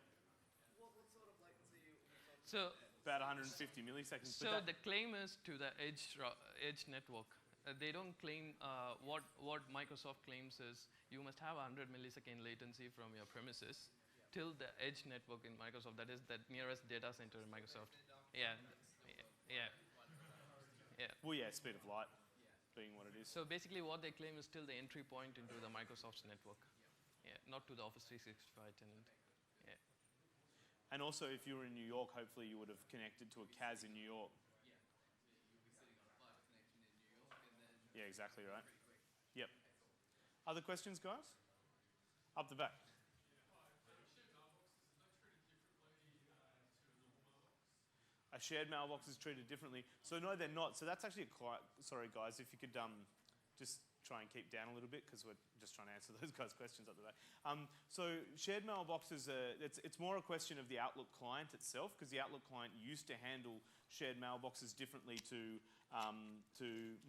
What sort of latency are we talking So About 150 milliseconds. So the claim is to the edge network. They don't claim what Microsoft claims is you must have 100 millisecond latency from your premises till the edge network in Microsoft. That is the nearest data center in Microsoft. Yeah. Well, yeah, speed of light being what it is. So basically, what they claim is still the entry point into the Microsoft's network. Yeah, not to the Office 365 tenant. Yeah. And also, if you were in New York, hopefully you would have connected to a CAS in New York. You'll be sitting on a fiber connection in New York and then Yeah, exactly right. pretty quick. Yep. Other questions, guys? Up the back. A shared mailbox is treated differently. So no, they're not. So that's actually sorry guys, if you could just try and keep down a little bit because we're just trying to answer those guys' questions up the back. So shared mailboxes, it's more a question of the Outlook client itself, because the Outlook client used to handle shared mailboxes differently to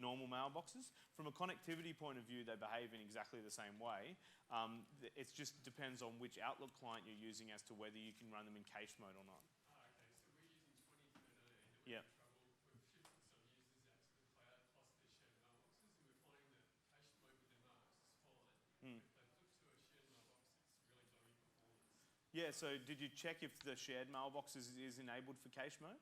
normal mailboxes. From a connectivity point of view, they behave in exactly the same way. It just depends on which Outlook client you're using as to whether you can run them in cache mode or not. Yeah. Yeah, so did you check if the shared mailbox is enabled for cache mode?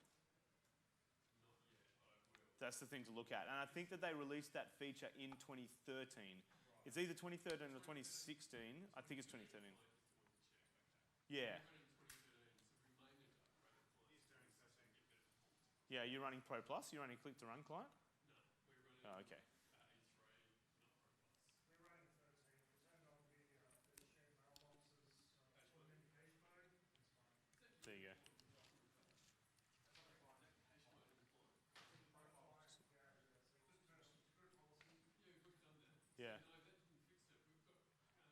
That's the thing to look at. And I think that they released that feature in 2013. It's either 2013 or 2016. I think it's 2013. Yeah. Yeah, you're running Pro Plus? You're running Click to Run client? No, we're running okay. We're running 13. Is that on the shared mailboxes put them into cache mode?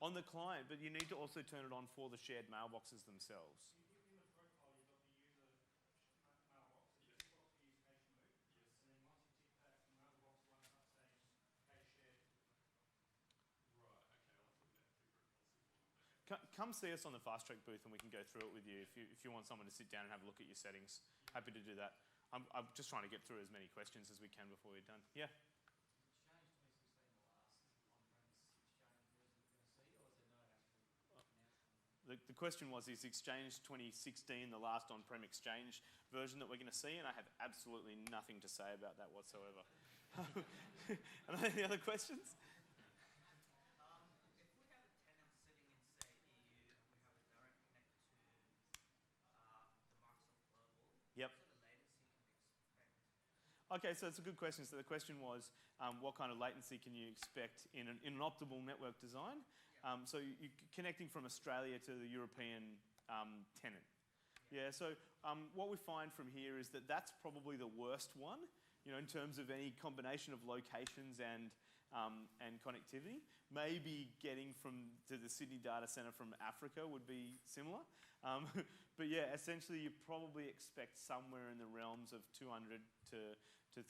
on the client, but you need to also turn it on for the shared mailboxes themselves. In the profile, you've got the user mailbox. Yes. Tick box to use cache mode. Yes. And then once you tick that, the mailbox runs up saying cache shared. Right. Okay. I'll have to look at that different. Okay. Come see us on the Fast Track booth and we can go through it with you if you want someone to sit down and have a look at your settings. Happy to do that. I'm just trying to get through as many questions as we can before we're done. Yeah? The question was, is Exchange 2016 the last on-prem Exchange version that we're going to see? And I have absolutely nothing to say about that whatsoever. Are there any other questions? If we have a tenant sitting in, say, EU, and we have a direct connect to the Microsoft Global, Yep. what sort of latency can we expect? Okay, so it's a good question. So the question was, what kind of latency can you expect in an optimal network design? So you're connecting from Australia to the European tenant. Yeah, so what we find from here is that that's probably the worst one, in terms of any combination of locations and connectivity. Maybe getting to the Sydney data centre from Africa would be similar. But yeah, essentially you probably expect somewhere in the realms of 200 to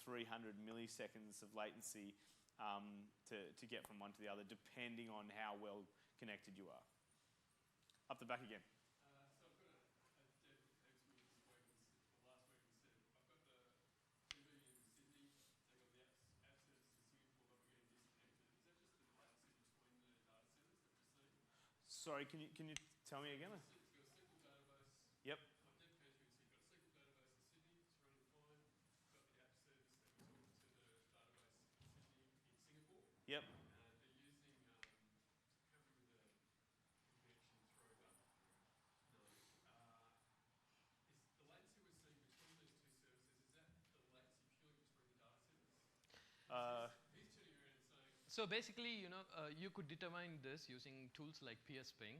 300 milliseconds of latency to get from one to the other, depending on how well connected you are. Up the back again. So I've got a dev that came to me this week, last week, and said, I've got the TV in Sydney, they've got the app services in Singapore, but we're getting disconnected. Is that just the latency between the data centres that we're seeing? Sorry, can you tell me again? It's got a SQL database. Yep. My dev came to me and said, you've got a SQL database in Sydney, it's running fine. You've got the app service that we're talking to the database in Singapore. Yep. They're using, happy with the connection through, but no. Is the latency we're seeing between those two services, is that the latency purely between the data centres? He's turning around and saying, So basically, you could determine this using tools like PSPing.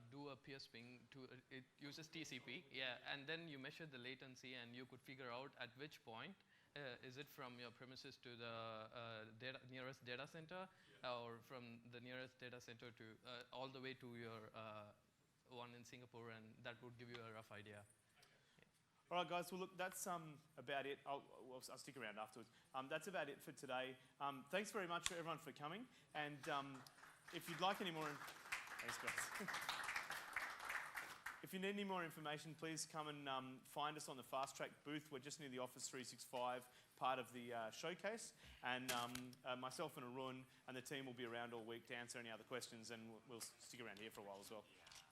Do a PSPing it uses TCP, yeah, and then you measure the latency and you could figure out at which point is it from your premises to the nearest data center, or from the nearest data center to all the way to your one in Singapore, and that would give you a rough idea. All right, guys. Well, look, that's about it. I'll stick around afterwards. That's about it for today. Thanks very much for everyone for coming. And if you'd like any more, thanks, guys. If you need any more information, please come and find us on the Fast Track booth. We're just near the Office 365 part of the showcase. And myself and Arun and the team will be around all week to answer any other questions, and we'll stick around here for a while as well.